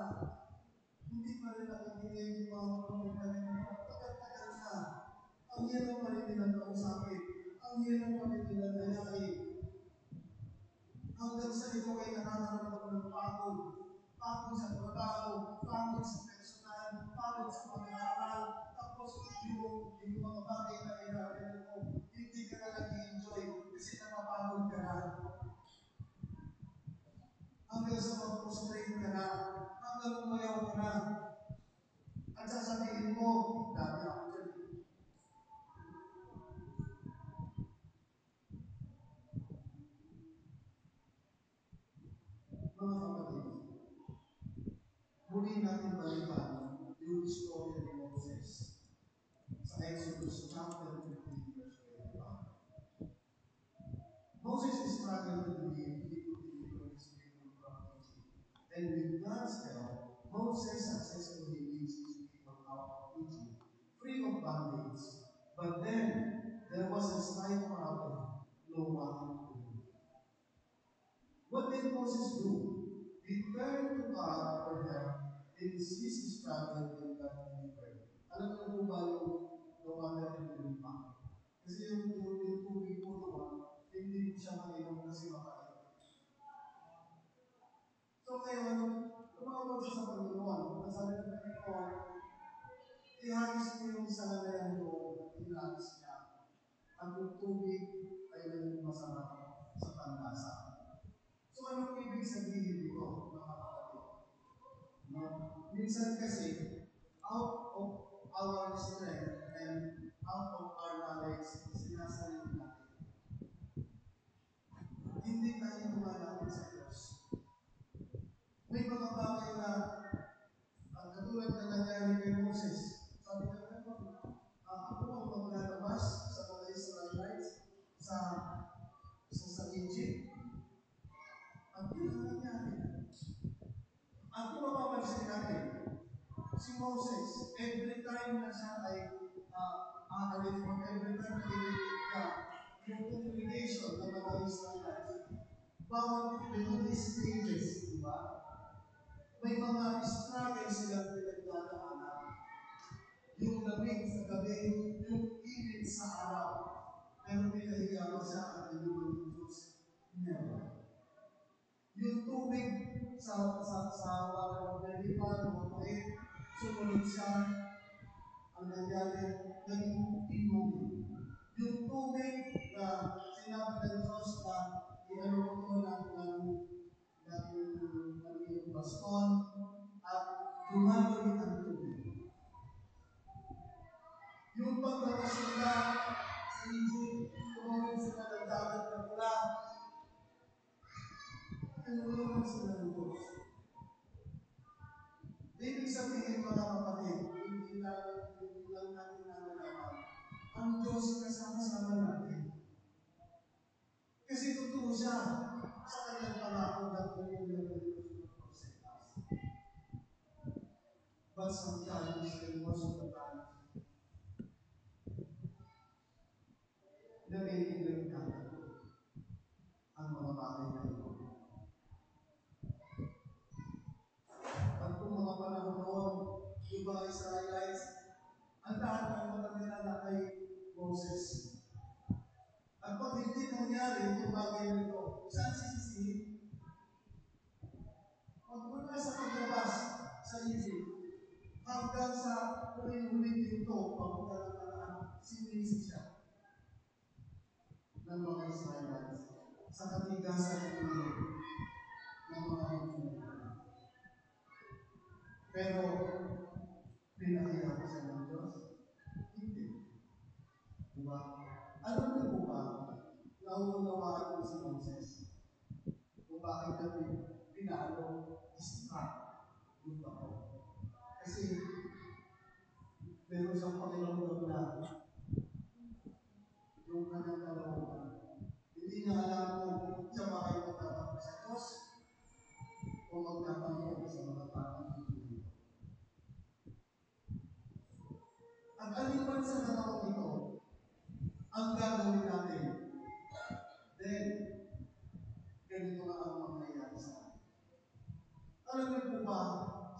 Hindi pa rin nakikinig yung mga pagpunta nito. Tagal na. Ang hirap pa rin nilang kausapin. Ang hirap pa rin nilang nayakin. Hanggang sa ito ay nakakaramdam ng pagod. Pagod sa trabaho, pagod sa personal, pagod sa pag-aaral. Tapos yung mga bagay na inaaral mo, hindi ka na nag-i-enjoy kasi napapagod ka na. Hanggang sa mag-frustrate ka na, hanggang umayaw ka na. At sasabihin mo, dami ako dyan. Mga kapatid, muli natin balikan yung story ni Moses sa Exodus chapter 15 verse 25. Moses is struggling to believe he could deliver his people from Egypt. And with God's help, Moses successfully leads his people out of Egypt, free of bondage. But then, there was a slight problem. No one could do. What did Moses do? He turned to God for help in his struggle with God delivered. Alam niyo po ba yung water in the river? Kasi yung tubig po naman, hindi po siya mainom kasi makain. So ngayon, tumawag siya sa Panginoon. Sabi ng Panginoon, ihagis mo yung isang alayan doon at ihagis niya. Ang tubig ay naging masarap sa panlasa. So anong ibig sabihin dito, mga kapatid? No? Minsan kasi, out of our strength and out of our knowledge, sinasalit natin. Hindi tayo gumana Moses, every time na siya ay aalis mo, every time na ililit ka, yung congregation ng mga Israelites, bawat little stages, di ba? May mga struggles silang pinagdadaanan. Yung lamig sa gabi, yung init sa araw. Pero pinahiya pa siya at inuman ng Diyos. Never. Yung tubig sa water ng river, mapait, sumunod siya, ang nangyari, naging inubig. Yung tubig na sinabi ng Diyos na i-ano ko ito ng baston at lumaloy ang tubig. Yung paglabas nila sa Egypt, tumawag sila ng dagat na pula, tinulungan sila ng Diyos. Ibig sabihin mga kapatid, hindi lang natin nalalaman. Ang Diyos kasama-sama natin. Kasi totoo siya sa kanyang pangako na pupulang ng Diyos ng prosetas. But sometimes, and most of the time, nabibiglang natin ang mga bagay na ito. At kung mga panahon noon, yung mga Israelites, ang lahat ng mga nilala kay Moses. At pag hindi nangyari itong bagay na ito, saan sisisihin? Magmula sa paglabas sa Egypt, hanggang sa huling-huling ito, pagkakalaan, sinisi siya ng mga Israelites sa katigasan ng ulo ng mga Israelites. Pero, pinahiya ko siya ng Diyos? Hindi. Diba? Alam niyo po ba, nauunawaan ko si Moses kung bakit kami distract yung tao. Kasi, meron siyang pakiramdam na yung kanyang kalooban. Hindi niya alam kung siya ba kayo magtatakbo sa Diyos o magtatakbo sa mga tao dito. Ang alipan sa katawang ito, ang gagawin natin, then, ganito na ang mangyayari sa atin. Alam niyo po ba,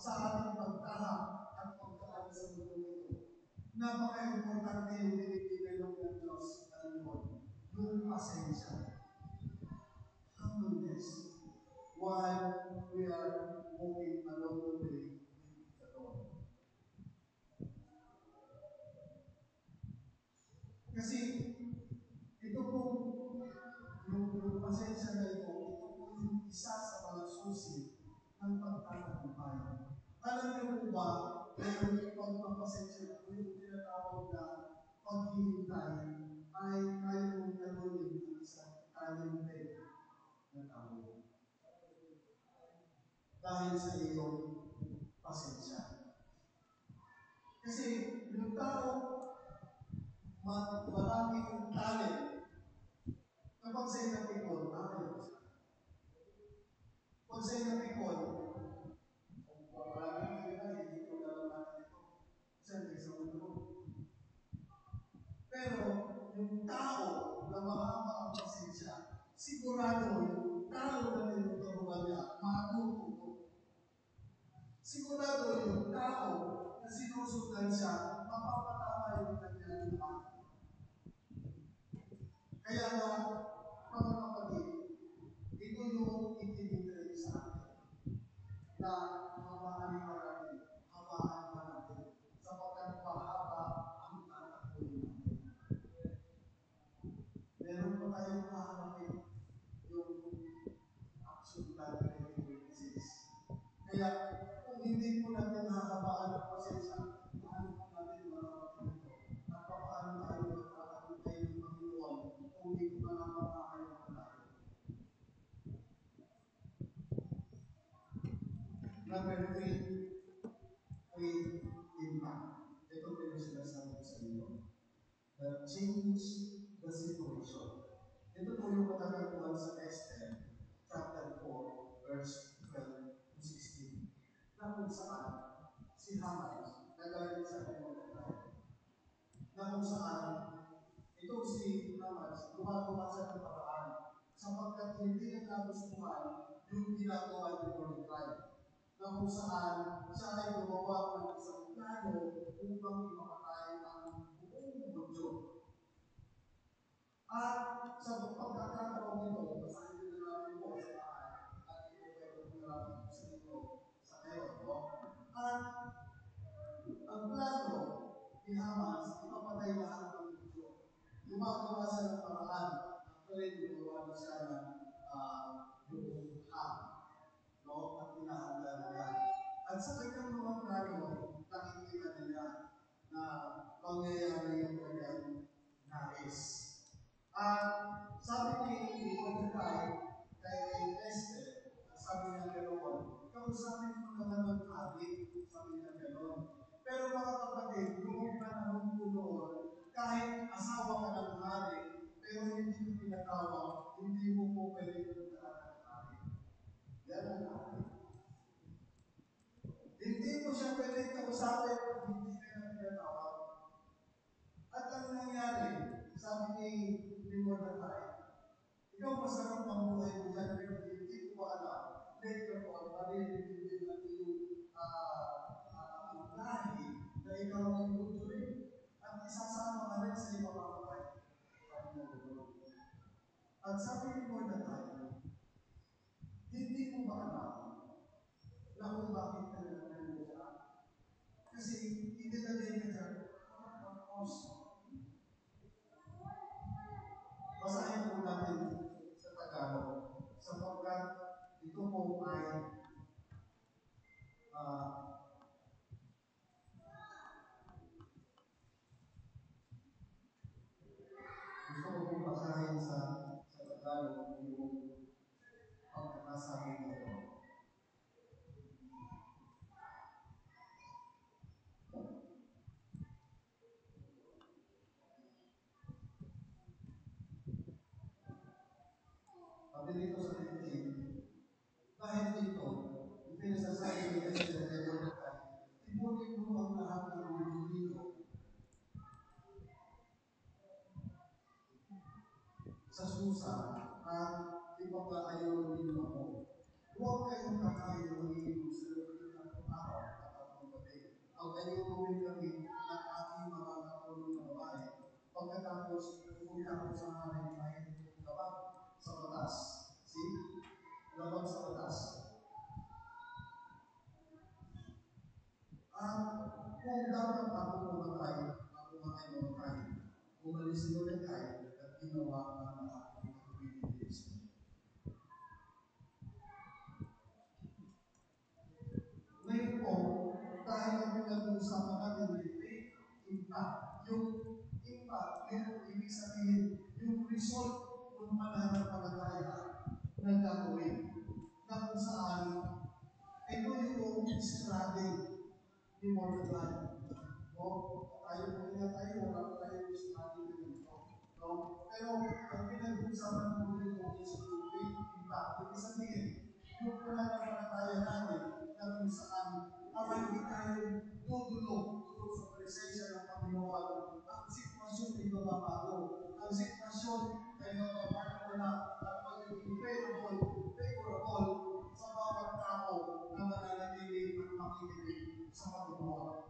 sa ating pagtahak at pagkaan sa mundo nito, napaka-importante yung dinidevelop ng Diyos, alam mo, yung pasensya. Humbleness. While we are moving along the way with the Lord. Kasi, ito po, yung pasensya na ito po yung isa sa mga susi ng pagtatagumpay. Alam niyo po ba, yung pagpapasensya po yung tinatawag na paghihintay ay mayroong gagawin ng isang talented na tao. Dahil sa iyong pasensya. Kasi yung tao, maraming talent. Kapag sa'yo napikon, ayaw siya. Pag sa'yo napikon, kung maraming kailangan, hindi ko nalalaman ito. Siyempre, sa mundo. Pero, yung tao na mahaba ang pasensya, sigurado yung tao na tinuturuan niya, matututo. Sigurado yung tao na sinusundan siya, mapapatama yung kanyang lahat. Kaya nga, mga kapatid, ito yung itinitreat sa atin na habaan pa natin sapagkat mahaba ang tatakbuhin natin. Meron pa tayong haharapin yung action plan 2026. Kaya kung hindi po natin hahabaan ang pasensya, paano po natin mararating ito? At paano tayo magkakaroon ng Panginoon kung hindi ko na lang makakayang tayo? Number 3, faith impact. Ito po yung sinasabi ko sa inyo. Change the situation. Ito po yung matatagpuan sa Esther, chapter 4, verse 12 to 16. Na kung saan, si Haman, na kung saan ito si Haman, gumagawa siya ng paraan sapagkat hindi niya nagustuhan yung ginagawa ni Mordecai na kung saan siya ay gumawa ng isang plano upang ipapatay ang buong mundo. At sa pagkakataon nito, basahin din namin po sa bahay at ito kayo namin sa inyo sa ngayon. No? At ang plano ni Haman, ipapatay lahat ng mundo. Gumagawa siya ng paraan. Actually, gumawa na siya ng yung ham. No? At pinahanda nila. At sa kanyang mga plano, nakikita nila na mangyayari yung kanyang nais. Sabi ni Mordecai kay Esther, sabi niya ganoon, kausapin mo naman ng hari, sabi niya ganoon. Pero mga kapatid, noong panahon po noon, kahit asawa ka ng hari, pero hindi mo pinatawag, hindi mo po pwede puntaan ng hari. Yan ang hari. Hindi mo siya pwede kausapin kung hindi ka na pinatawag. At ang nangyari, sabi ni Mordecai, ikaw masarap ang buhay mo dyan, pero hindi ko ba alam, later on, maririnig ang iyong ang lahi na ikaw ang tutuloy at isasama ka rin sa ibang mga kapay. At sabi ni Mordecai, hindi ko ba alam na kung bakit ka nagkaroon siya? Kasi itinagay ka dyan, basahin po natin sa Tagalog sapagkat ito po ay gusto ko pong basahin sa Tagalog yung pagkakasabi nito. Sabi dito sa 15, dahil dito, ipinasasabi ni Esther kay Mordecai, ibunin mo ang lahat ng mundo dito sa Susa at ipapaayon din ako. Huwag kayong kakain o iinom sa loob ng araw at ang gabi. Ang kayong gawin kami ng aking mga katulong na babae. Pagkatapos, pupunta ko sa hari kahit labag sa batas. See? Labag sa batas. Kung dapat ako mamatay, ako ay mamatay. Umalis si Mordecai at ginawa ang lahat ng pagpipiliis. Ngayon po, dahil ang pinag-uusapan natin ay impact. Yung impact, yung ibig sabihin, yung result ng pananampalataya na gagawin. Na kung saan, ito yung strategy ni Mordecai. No? Tayo po nga tayo, wala po tayo yung strategy nito. No? Pero ang pinag-uusapan po dito is yung impact. Ibig sabihin, yung pananampalataya natin na kung saan kapag hindi tayo tutulog sa presensya ng Panginoon, ang sitwasyon ay mababago. Ang sitwasyon ay mababago na at magiging favorable sa bawat tao na mananatili at makikinig sa Panginoon.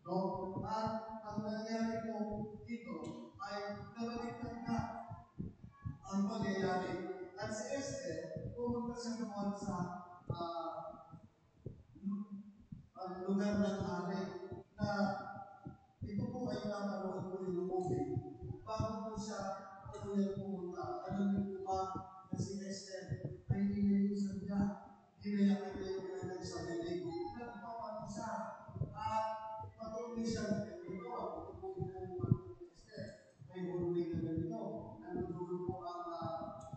No? At ang nangyari po dito ay nabaliktad na ang pangyayari. At si Esther, pumunta siya doon sa ang lugar ng hari na ito po ay napanood po yung movie. Bago po siya pumunta, alam niyo po ba na si Esther ay inilusan niya, hinayakan niya yung kanyang sarili. Nagpapato siya at patuloy siya na ganito. Ito po yung Esther. May hulunay na ganito. Nandudulog po ang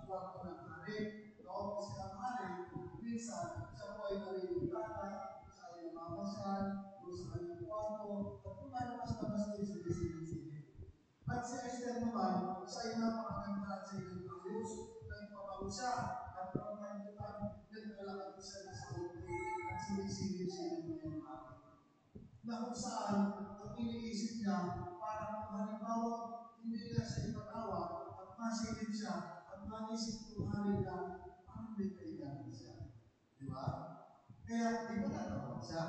kwarto ng hari. No? Kasi ang hari, minsan, siya po ay nalilitata, siya ay namamasyal, doon sa kanyang kwarto, at lumalabas-labas din sa silid-silid. At si Esther naman, siya ay napakaganda at siya ay nagpapayos, nagpapago siya, at pagkakutan, naglalakad siya na sa ulti, at sinisilid-silid niya yung hari. Na kung saan, ang iniisip niya, parang halimbawa, hindi na siya ipatawa at masilip siya at manisip kung hari na parang may kailangan siya. Di ba? Kaya, di ba natawag siya?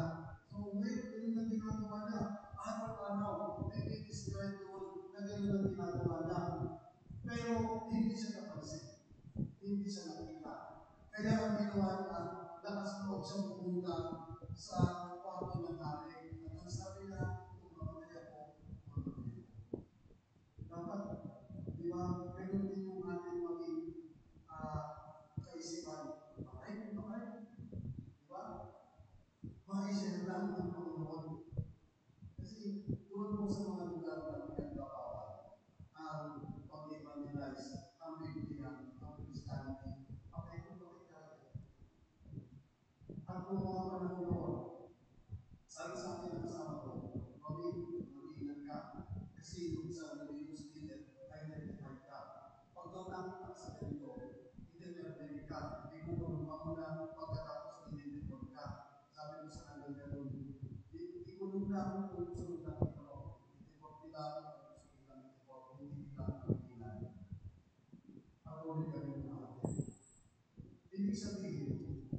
So, ngayon, ganun na ginagawa niya. Araw-araw, may describe doon na ganun na ginagawa niya. Pero, hindi siya napansin. Hindi siya nakita. Kaya, ang ginawa niya, lakas loob siya pupunta sa kwarto ng hari. At ang sabi niya, kung mamatay ako, mamatay ako. Dapat, di ba, ganun din yung ating maging kaisipan. Patay kung patay. Di ba? Maisip lang ang Panginoon. Kasi doon po sa mga lugar na pinagpapawal ang pag-evangelize, ang Biblia, ang Christianity, patay kung patay talaga. At kung mga panahon noon, sabi sa akin ang kasama ko, mag-iingat ka. Kasi yung sa religious leader, identified ka. Pag daw nakita sa ganito, identified ka, ikukulong ka muna pagkatapos identified ka. Sabi ko sa kanya gano'n, ikulong na ako kung gusto ng ito. Identified nila ako kung gusto ng ito. Hindi nila ang pagkilan. Ako rin kami natin. Ibig sabihin,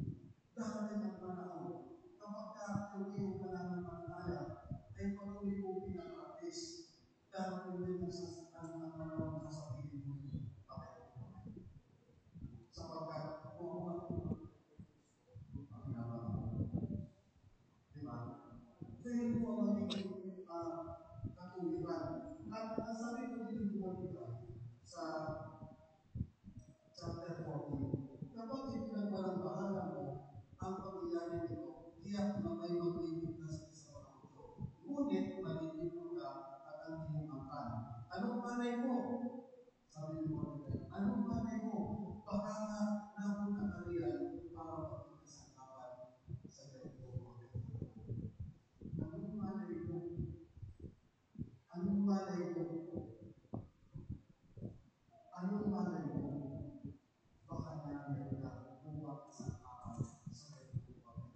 darating ang panahon, kapag yung iyong pananampalataya ay patuloy mo pinapractice, darating din ang panahon sa sabihin mo, bakit ito? Sapagkat kung ako ang ginagawa mo. Diba? So yun po ang magiging katuliran. At sabi ko dito sa chapter 14, kapag ipinagbalang-bahalan mo ang pag-iyanin nito, tiyak na may magligtas sa mga ito. Ngunit, malilito ka at ang iyong angkan. Anong panay mo? Sabi mo, anong panay mo? Baka nga napunta ka riyan para magkakasangapan sa ganito mo. Anong panay mo? Anong panay mo? Anong panay mo? Baka namin ka buwag sa kapal sa ganito mo.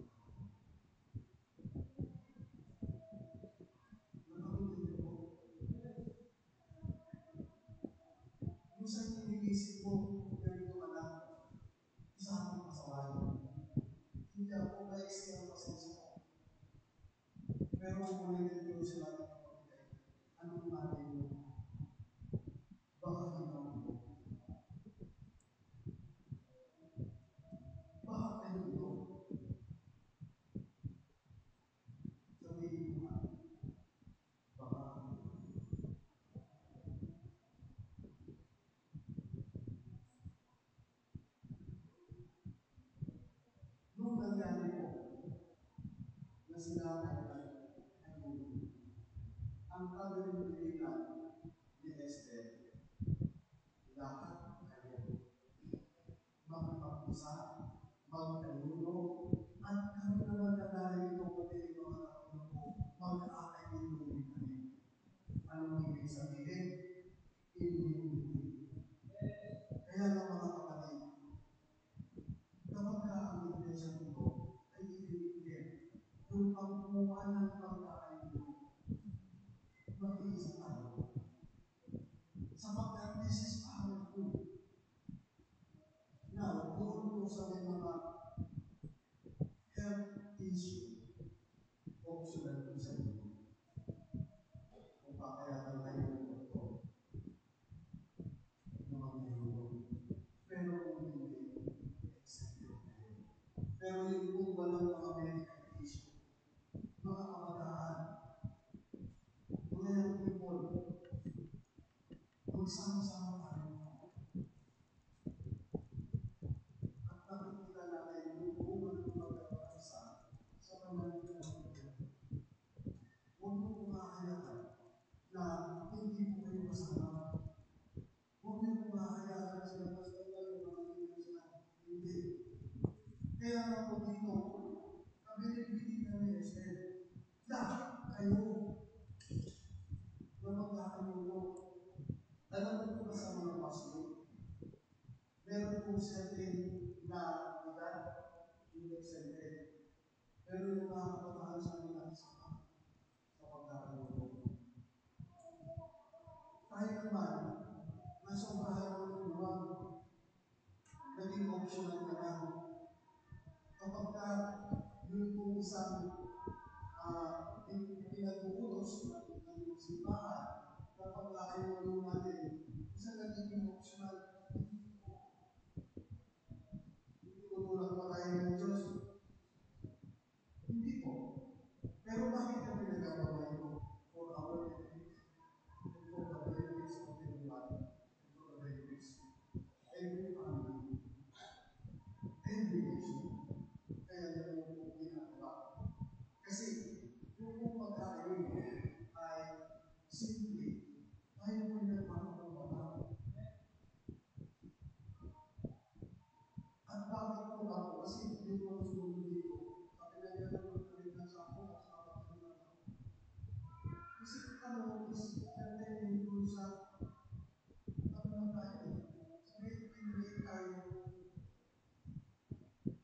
Nakakita po. Minsan iniisip ko, ganito ka lang, isa akong kasawayan. Hindi ako maiksi ang pasensya ko. Pero kung ulitin ko sila ng kapatid, anong malay mo? Baka ikaw mo. Baka kayo ito. Sabihin mo nga, baka nung nangyari po, na sila ay ang kabilin-bilinan ni Esther, lahat kayo magpapisa, magtaluno, at kami naman nagari ito pati yung mga katulong ko, mag-aakay din kami. Anong ibig sabihin? Immunity. Kaya nga mga kapatid, kapag ang iglesia nito ay ibigin, yung pagkumuha ng pag-aakay nito, mag-iisa tayo. Sapagkat this is powerful. Now, doon po sa may mga health issue, optional po sa inyo. Kung pakayakan tayo ng doktor, na mag-iulong. Pero kung hindi, accepted tayo. Pero yung kung walang mga medical issue, mga kabataan, mga young people, magsama-sama tayo. At nakikita natin yung bunga ng pagkakasa sa pamamagitan ng Diyos. Huwag mo kumahayaan na hindi mo kayo kasama. Huwag mo kumahayaan sa labas ng mga Diyos na hindi. Kaya nga po dito, kabilin-bilin na ni Esther, lahat kayo na magkakalulo. Alam mo ba sa mga pastor? Meron po certain na edad, hindi certain. Pero yung mga kabataan sa nila sa pagkakalulo. emotional ka na. Kapag ka yun kung isang pinag-uutos ng simbahan, kapag ayaw natin, isang nagiging optional, tutulak pa tayo ng Diyos. Hindi po. Pero bakit yung pinagagawa ito? For our benefit, and for the benefits of everyone, and for the benefits every family, every nation. Kaya yan yung ginagawa. Kasi yung pag-aayon ay simple, tayo po yung nagpapagawa. At bakit po ako? Kasi hindi ko sumunod dito. Sabi na yan ang pagkalitan sa ako at sa kapatid ako. Kasi ano, mas ganda yung dito sa ano na tayo. Sabi, pinilate tayo.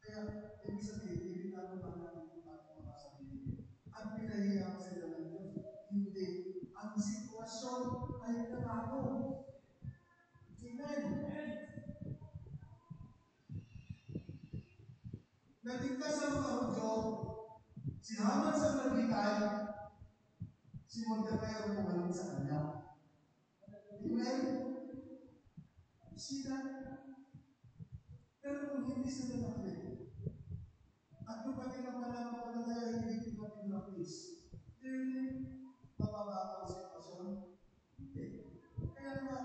Kaya, ibig sabihin, ibigano pa natin yung ating mga sarili. At pinahiya pa sila ng Diyos. Hindi. Ang sitwasyon ay nanago. Amen. Natigtas sa mga Hudyo, si Haman sa nabitay, si Mordecai ang pumalit sa kanya. Amen? Sila. Pero kung hindi sila nakalik, at yung kanilang pananampalataya hindi kita pinractice, then, mababa ang sitwasyon. Hindi. Kaya nga,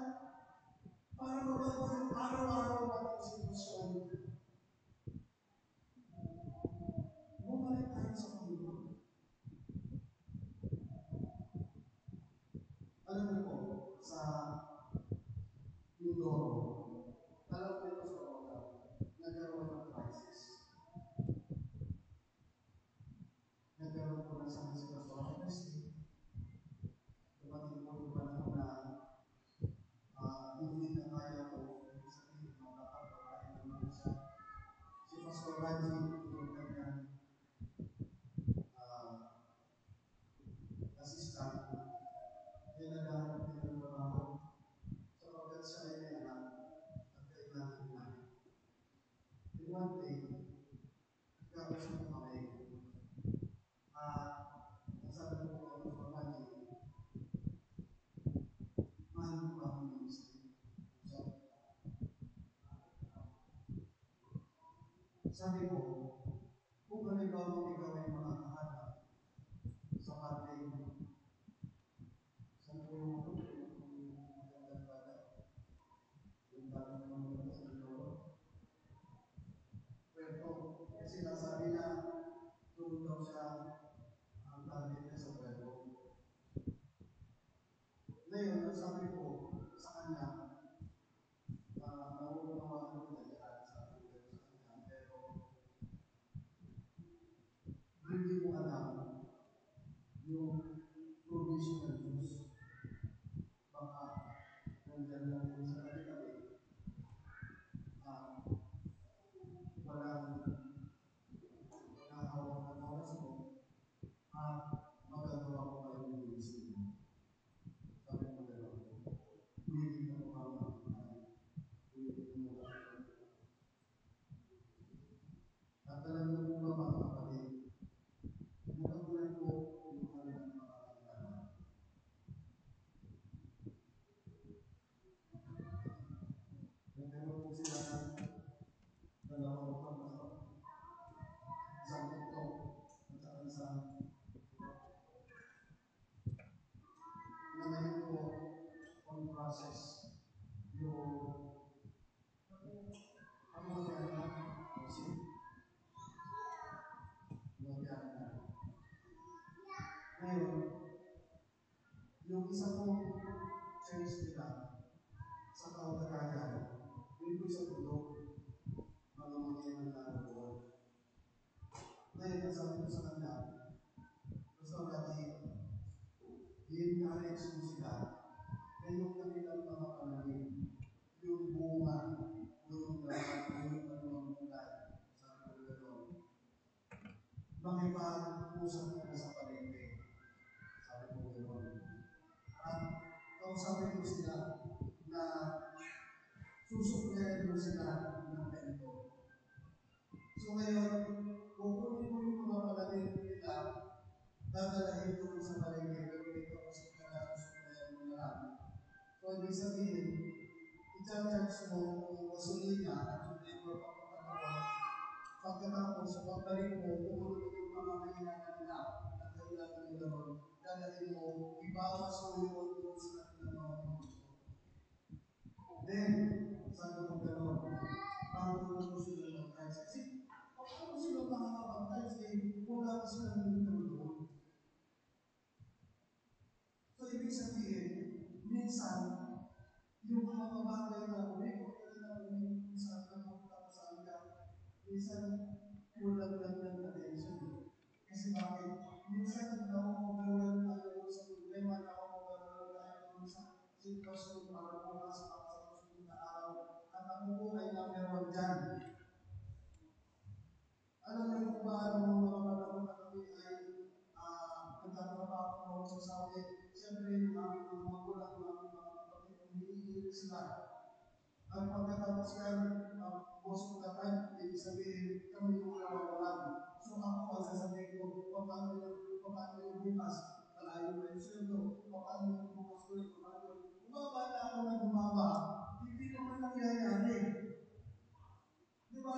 para mabago yung araw-araw natin sitwasyon, bumalik tayo sa Panginoon. Alam niyo po, sa Mindoro, alam niyo po sa Oga, nagkaroon ng crisis. Nagkaroon po ng sa sitwasyon kasi dumating po yung panahon na hindi na kaya po sa tingin ng nakapagawain naman siya. Si Pastor Raji, yung kanyang assistant, ay naghahanap din ng trabaho sapagkat siya ay may anak at kailangan niya. In one day, nagkakaroon ng kamay. Ang sabi ko po ang Pastor Raji, mahal mo ba ang ministry? Sabi ko, kung halimbawa ikaw ay makakahanap sa parting sa magandang bata, yung tanong ng mga sa Mindoro, Puerto, kasi nasabi na doon daw siya ang target niya sa Puerto. Ngayon, ang sabi ko sa kanya, nauunawaan ko na yan, sabi ko sa kanya, pero hindi ko alam yung provision ng Diyos. Baka nandyan lang yun sa tabi-tabi. Walang nakahawak ng oras mo at magagawa ko pa yung ministry mo. Sabi mo gano'n, hindi ka mo mamahal. Hindi mo mamahal. At alam mo po ba mga kapatid, nakagulan po yung kanilang mga kailangan. Nagkaroon po sila ng dalawang pagkakot. Isang TikTok at saka isang na ngayon po on process yung ang mga kasi mga ngayon, yung isa pong church nila sa Kautagayan, yun po sa tulog, mga ng larawan. Ngayon, nasabi ko sa kanya, gusto natin i-encourage mo sila na yung kanilang mga pananim, yung bunga, yung kulay, sabi ko gano'n, makipag-usap ka na sa palengke, sabi ko gano'n. At kausapin ko sila na susuklayan mo sila ng ganito. ngayon, kukunin mo yung mga palalim nila, dadalahin ko sa palengke, pero dito kasi kinasusundayan mo na lang. So, ibig sabihin, i-charge mo yung gasolina at yung labor pagkakataon. Pagkatapos, pagbalik mo, kukunin yung mga kailangan nila at kailangan nila ron. Dalahin mo, ibawas mo yun doon sa kanilang mga pagkakataon. Then, sabi ko gano'n, bago ko sila mag-times. Kasi, paano sila makakapag-times, wala ka sila nilitang doon. So, ibig sabihin, minsan, yung mga bagay na umikot ka na minsan napunta ko sa hanggang, minsan, kulang lang ng attention. Kasi bakit? Minsan, na-overwhelm tayo sa problema, na-overwhelm tayo sa sitwasyon para bukas para sa susunod na araw. At ako po ay number 1 dyan. Alam niyo po ba nung mga panahon na kami ay nagtatrabaho sa Saudi? Siyempre, yung aming mga magulang, yung aming mga kapatid, umiilig sila. Ang pagkatapos yan, most of the time, ibig sabihin, kami yung nawawalan. So ako, ang sasabihin ko, paano yung bukas? Malayo na yung sweldo. Paano yung bukas ko rin? Bumaba na ako na bumaba. Hindi naman nangyayari. Di ba?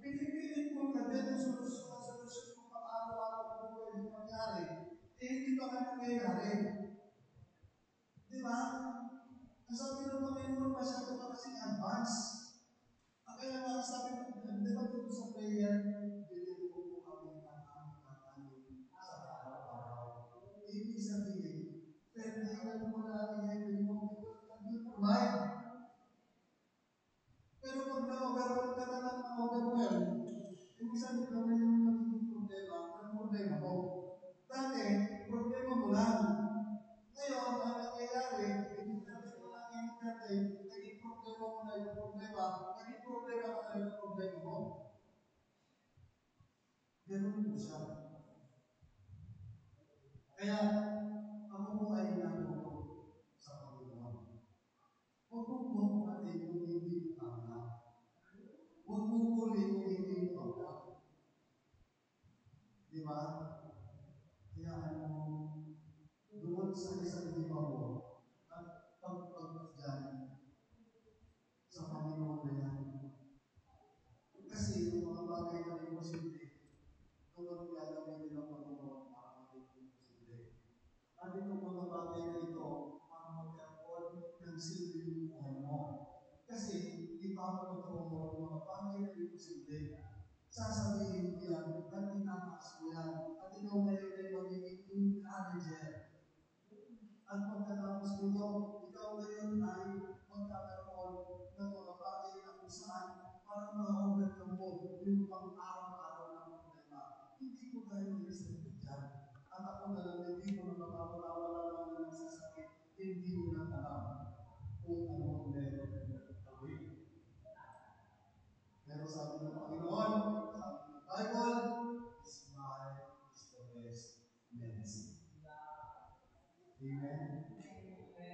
Pinipilit mo na din ang solusyon kung paano-ano na pwede mangyari. Hindi pa ka nangyayari. Di ba? Ang sabi ng Panginoon, masyado ka kasing advance. Kaya nga sabi ng, di ba dito sa prayer, bilhin ko po kami ng aming kakanin sa araw-araw. Ibig sabihin, pwede mo na i-heaven mo, provide. Pero pag na-overwhelm ka na lang na-overwhelm, ibig sabihin ka na yung magiging problema, ang problema mo. Dati, problema mo lang. Ngayon, ang nangyayari, ibig sabihin mo lang yung dati, naging problema mo na yung problema, naging problema ka na yung problema mo. Ganun po siya. Kaya, ako po ay natuto sa Panginoon. Huwag mo po natin kung hindi mo tama. Huwag mo kunin kung hindi mo tama. Di ba? Kaya doon sa isang lima mo, at pagpagpas dyan, sa Panginoon na yan. Kasi yung mga bagay na imposible, doon gagawin ng Panginoon para maging imposible. At itong mga bagay na ito, para magkaroon ng silbi yung buhay mo. Kasi, ipapatotoo mo ang mga bagay na imposible. Sasabihin mo yan, at itataas mo yan, at ikaw ngayon ay magiging encourager. At pagkatapos nito, ikaw ngayon ay magkakaroon ng mga bagay na kung saan para ma-overcome mo yung pang-araw-araw na problema. Hindi ko tayo mag-isipin dyan. At ako na lang, hindi ko na mapapalawala lang na nagsasakit, hindi ko na alam kung ano meron gawin. Pero sabi ng Panginoon, sabi ng Bible, smile is the best medicine. Amen?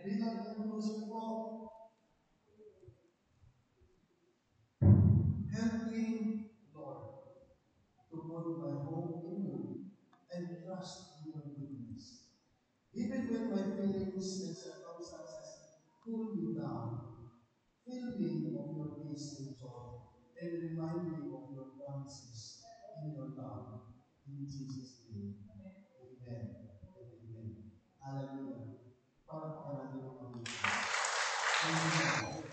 Bilang conclusion po, help me, Lord, to put my hope in you and trust in your goodness. Even when my feelings and circumstances pull me down, fill me of your peace and joy, and remind me of your promises in your love. In Jesus' name, amen and amen. Hallelujah. Para pakarating ang Panginoon. Amen.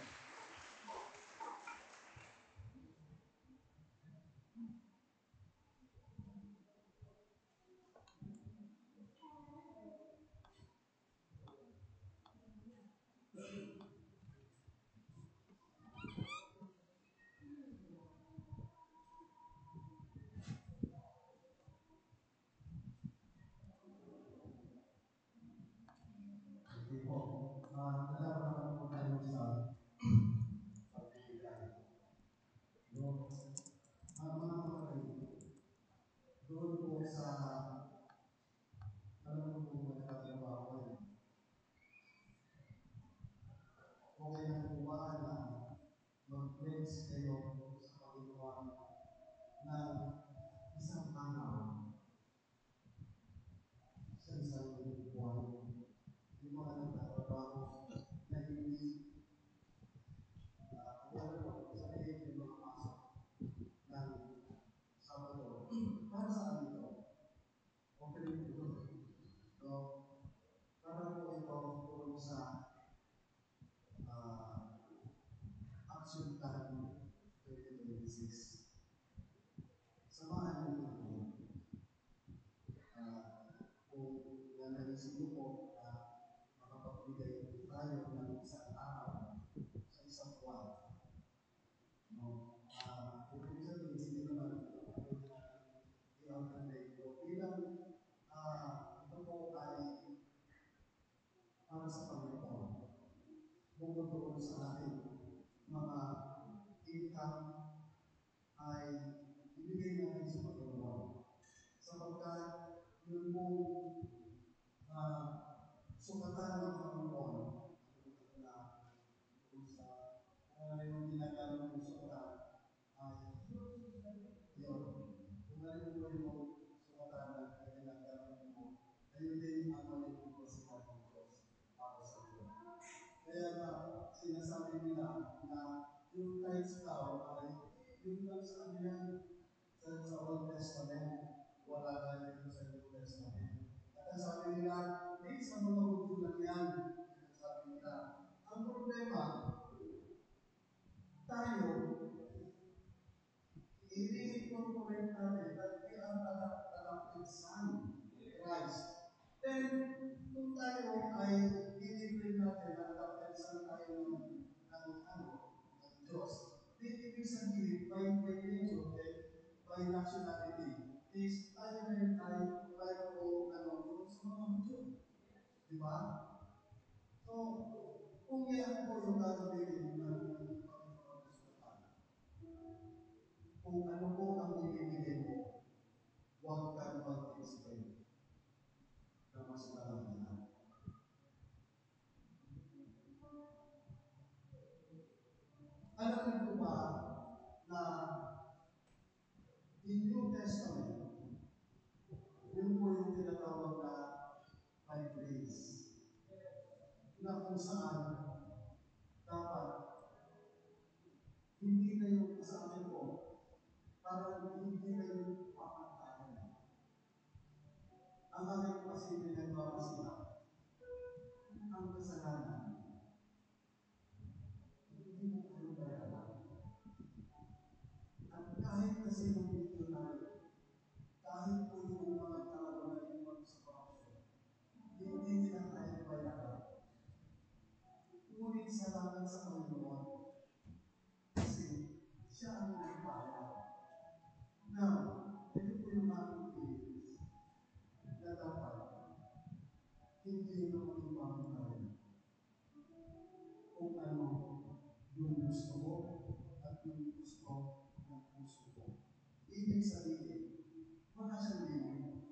Sige po. Nalaman naman po tayo sa pagbibigay. No? Mga kapatid, doon po sa alam po po nagtatrabaho yan. Okay na po ba na mag-pledge kayo sa Panginoon 26. Samahan niyo ako. Kung naisip niyo po na makapagbigay tayo ng isang araw sa isang buwan. No? Ibig sabihin, hindi naman i-alternate ko. Ito po ay para sa Panginoon. Bukod doon sa ating mga income ay ibigay natin sa Panginoon. Sapagkat yun po sukatan ng Panginoon na kung sa yung ginagawa ng sukatan ay yun. Kung ano po yung sukatan na ginagawa mo, ayun din ang malipagpasikat ng Diyos para sa iyo. Kaya sinasabi nila na yung tithes daw ay yung lang sa kanila sa Old Testament, wala na dito sa New Testament. At ang sabi nila, hindi sa mga Hudyo lang yan. Ang sabi nila, ang problema, tayo, i-incorporate natin that we are adopted son in Christ. Then, kung tayo ay i-declare natin na adopted son tayo ng Diyos, ibig sabihin, by nature, by nationality, is tayo na rin tayo kahit po sa mga Hudyo. Di ba? So, kung yan po yung gagawin ng Panginoon, kung ano po ang ibibigay mo, huwag ka mag-expect na mas marami na. Alam niyo po ba na in New Testament, yun po yung tinatawag na by grace, na kung saan dapat hindi na yung sa akin po, parang hindi na yung pakantahan. Ang aking kasi pinagmamasiya, ang kasalanan, hindi mo kayo bayaran. At kahit kasi ng video namin, kahit po yung mga tao na iwan sa corruption, hindi nila kaya bayaran. Ngunit salamat sa Panginoon, kasi siya ang nagbayad. Now, ito po yung aking feelings na dapat hindi na maging pangkain kung ano yung gusto mo at yung gusto ng puso mo. Ibig sabihin, wala siyang limit.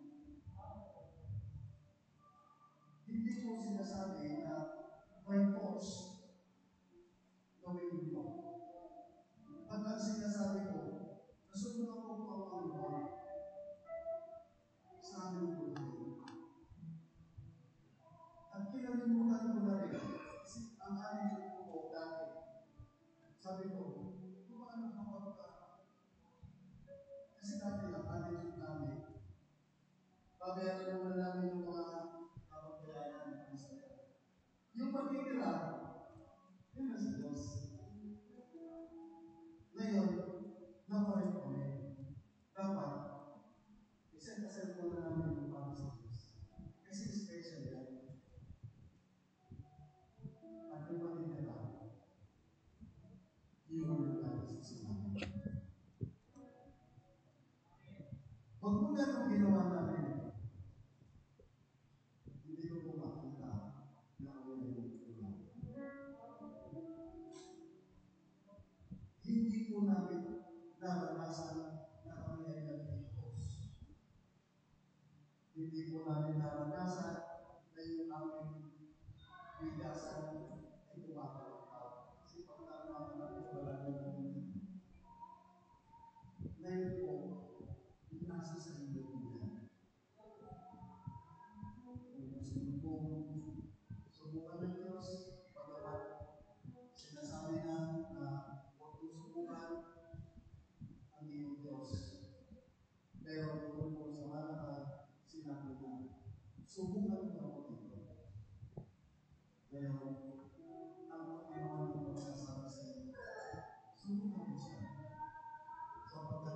Hindi ko sinasabi na by force gawin mo. At ang sinasabi ko, nasunod ko po ang Panginoon sa aming buhay. At kinalimutan ko na rin, kasi ang attitude ko po dati, sabi ko, paano kapag ka? Kasi dati ang attitude namin, babayaran naman namin yung mga kapagbayaran ng Israel. Yung pagkikira, yun na sa Diyos. Ngayon, nakorek kami. Dapat, isa-asal ko na namin yung para sa Diyos. Kasi special yan. At yung pagkikira, yun ang nagkakis sa sinabi. Huwag mo na itong ginawa namin. Hindi ko po makita na ako yung ulang. Hindi po namin naranasan na kami ay nag-ikos. Hindi po namin naranasan na yung aming bigasan ay tumatalakaw. Kasi pagkakaroon namin wala namin. Ngayon po, nasa sa inyo po yan. Kung gusto nyo po subukan ng Diyos, pagkapat sinasabi na huwag mo subukan ang iyong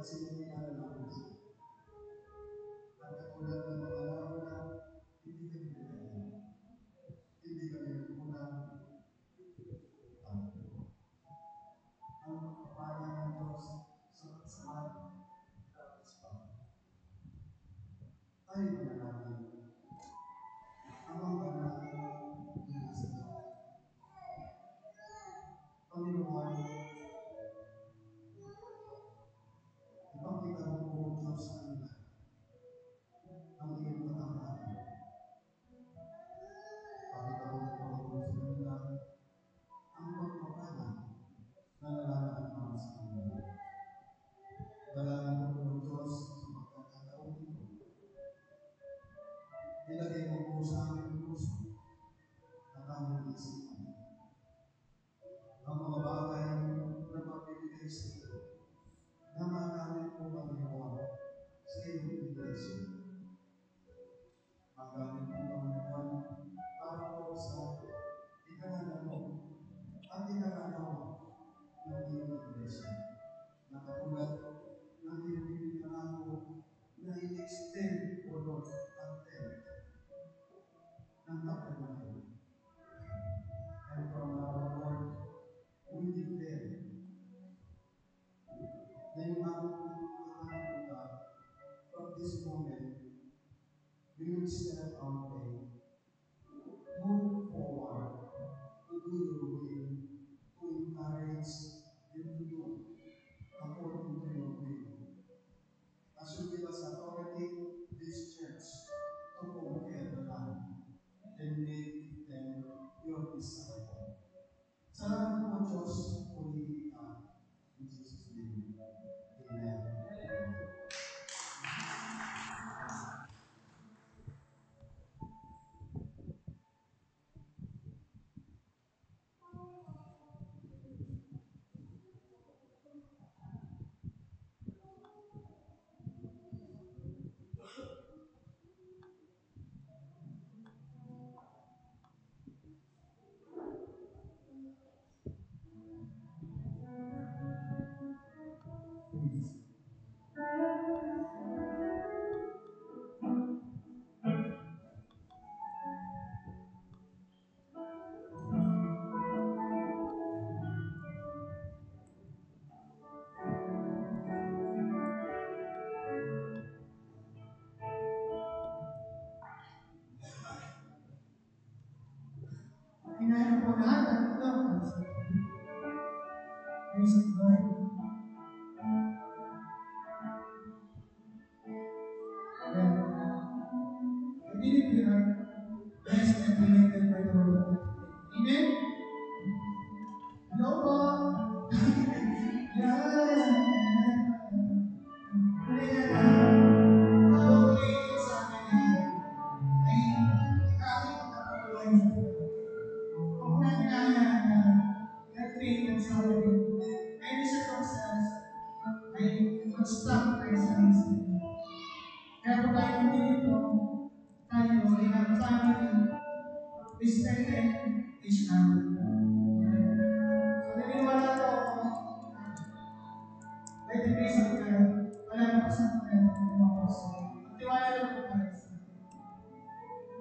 sinimilala ng puso. At katulad ng mga alauna, hindi kami nagkaya. Hindi kami nagkulang. Ang kapaya ng Diyos sa kasamaan at ispan. Tayo manalangin. Amang banal na nasa Diyos. Panginoon, ipakita mo po Diyos sa kanila ang iyong katangahan. Pakita mo po Diyos sa kanila ang pagpapala na nalalaan para sa kanila. Dalangin mo po Diyos sa pagkakataon ito. Ilagay mo po sa aming puso at aming isipan ang mga bagay na magbibigay sa iyo na magamit po Panginoon sa iyong iglesia. Magamit po Panginoon para po sa ikagalaw at ikagalaw ng iyong iglesia. Na katulad ng iyong pinipinangako na i-extend po Lord ang tent ng tabernacle. And from now Lord, we declare na yung aming pinipinangako from this moment, we will step our way, move forward to do your will, to encourage and to do according to your will. As you give us authority, this church, to conquer the land and make them your disciple. Salamat po Diyos, puli ka. In Jesus' name. Amen. Kinain po lahat ang ito. Praise the Lord. I believe we are blessed and connected by the Lord. Amen? Hello po. Stop tayo sa minsan. Kaya po tayo nandito, tayo in our family, we strengthen each other. So, naniniwala po ako, by the grace of God, wala na po sa mga puso. At tiwala lang po tayo sa atin.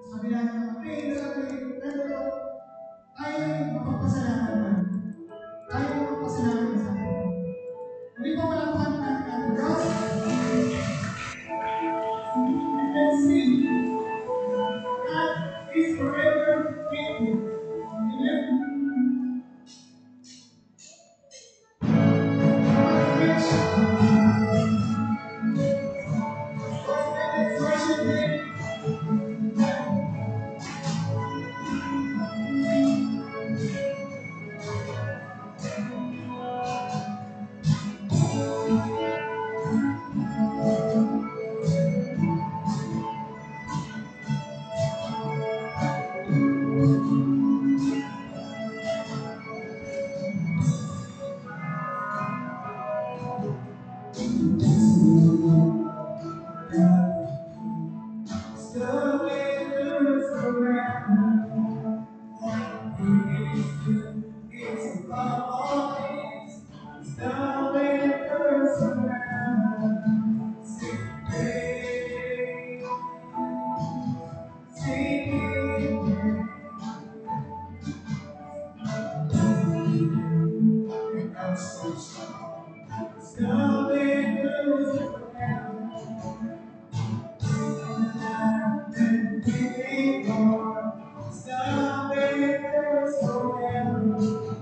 Sabi natin, okay, pero tayo mapagpasalamat. Tayo mapagpasalamat sa atin. Hindi po wala po kami natin because you can see God is forever faithful. Amen? Worship Him. It's the way it goes around. Coming through forever. And keep on. Coming through forever.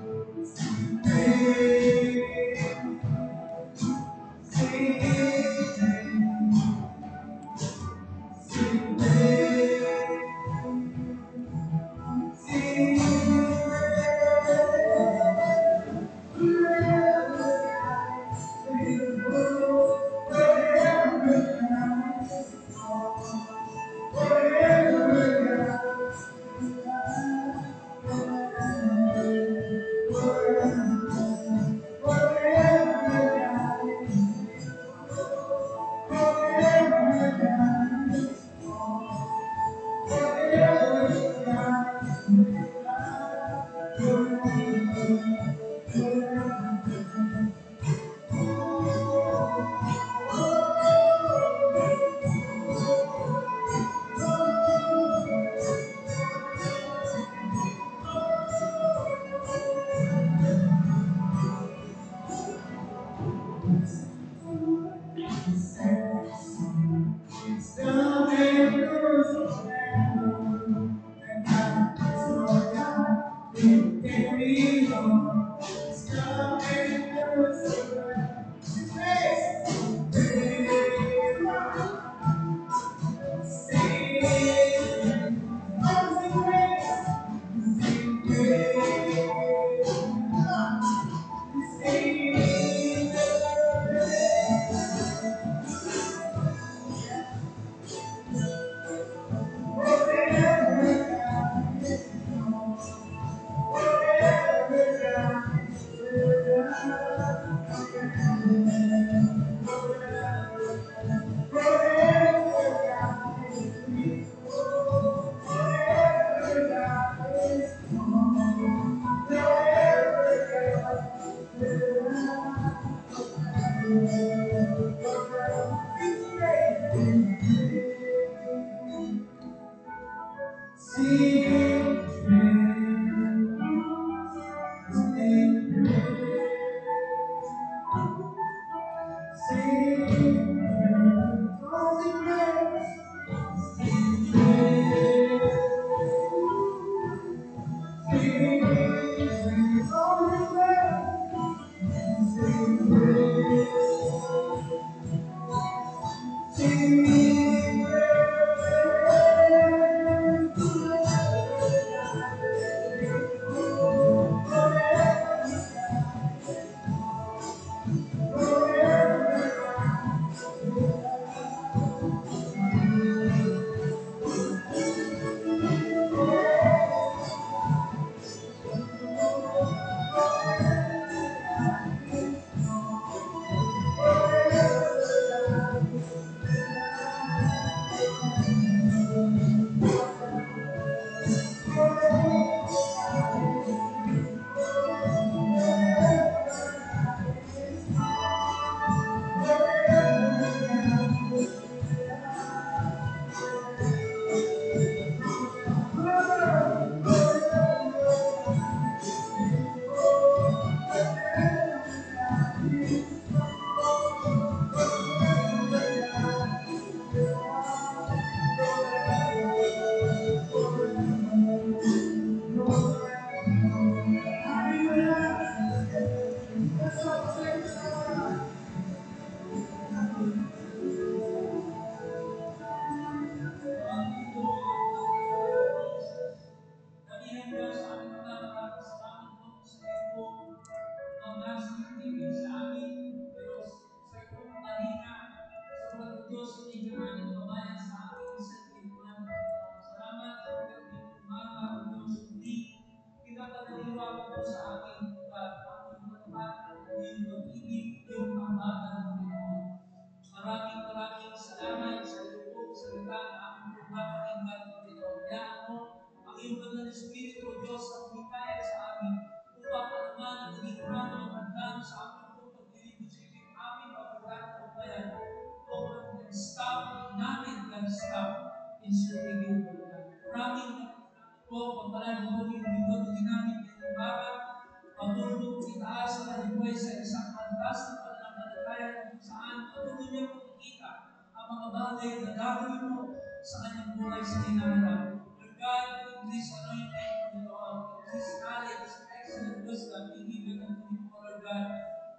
kung saan patuloy niya makikita ang mga bagay na gagawin mo sa kanyang buhay sa hinaharap. Lord God, increase anointing from the Lord, increase knowledge, excellent wisdom, be given unto him, O Lord God,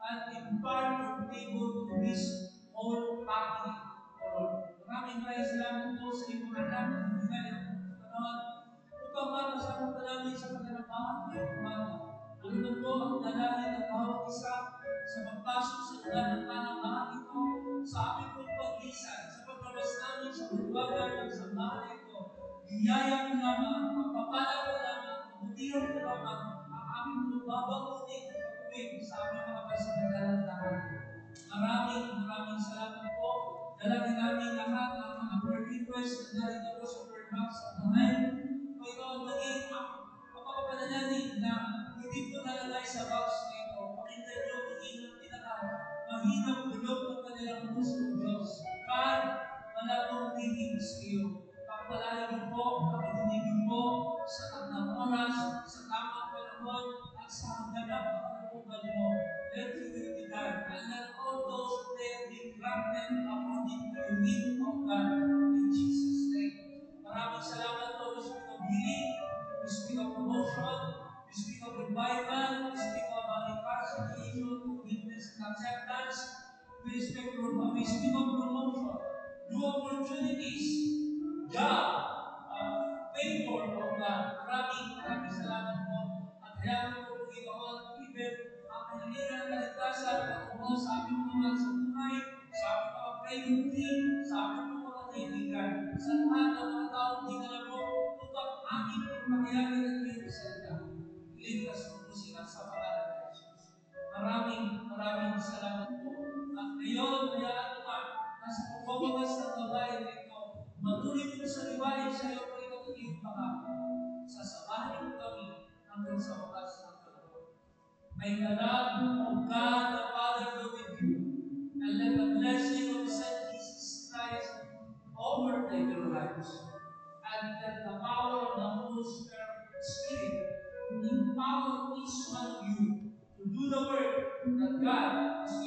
and impart your favor to his whole family, O Lord. Maraming salamat po sa iyong mga anak na binigay ang Panginoon upang makasama pa namin sa pagkanabahan ngayong umaga. Ano na po ang dalangin ng bawat isa sa pagpasok sa lugar ng panabahan ito, sa aming pong paglisan, sa paglabas namin sa pagwagan ng sambahan ito. Biyaya mo lamang, pagpapala mo lamang, pagmutihan mo lamang ang aming pong babakunin at pag-uwi sa aming mga pasamantalang tahanan. Maraming salamat po. Dalangin namin lahat ng mga prayer requests na narito sa prayer box at tonight. Panginoon, maging ang pagpapanalangin na hindi po nalagay sa box na ito. Pakinggan niyo maging ang pinaka-mahinang bulog ng kanilang puso, Diyos. God, wala pong tingin sa iyo. Pagpalain niyo po, kapatunin niyo po sa tamang oras, sa tamang panahon, at sa ganap na kalukuban mo. Let your will be done, and let all those prayers be granted according to your will, O God, in Jesus' name. Maraming salamat po. We speak of healing, we speak of promotion, we speak of revival, we speak of reconciliation, forgiveness, and acceptance. We speak of promotion, new opportunities, job, favor, O God. Maraming salamat po. At hayaan po, Panginoon, even ang kanilang kaligtasan patungo sa aming mga mahal sa buhay, sa aming mga praying team, sa aming mga kaibigan, sa lahat ng mga taong dinala mo upang aming pagpahayagin ang iyong salita. Iligtas mo po sila sa pangalan ni Jesus. Maraming salamat po. At ngayon, hayaan mo nga na sa pagbabawas ng gawain nito, matuloy po sa liwain sa iyo, Panginoon, ang iyong pangako. Sasamahan mo kami hanggang sa wakas ng panahon. May the love of God the Father go with you, and let the blessing of His Son Jesus Christ overtake your lives, and let the power of the Holy Spirit empower each one of you to do the work that God has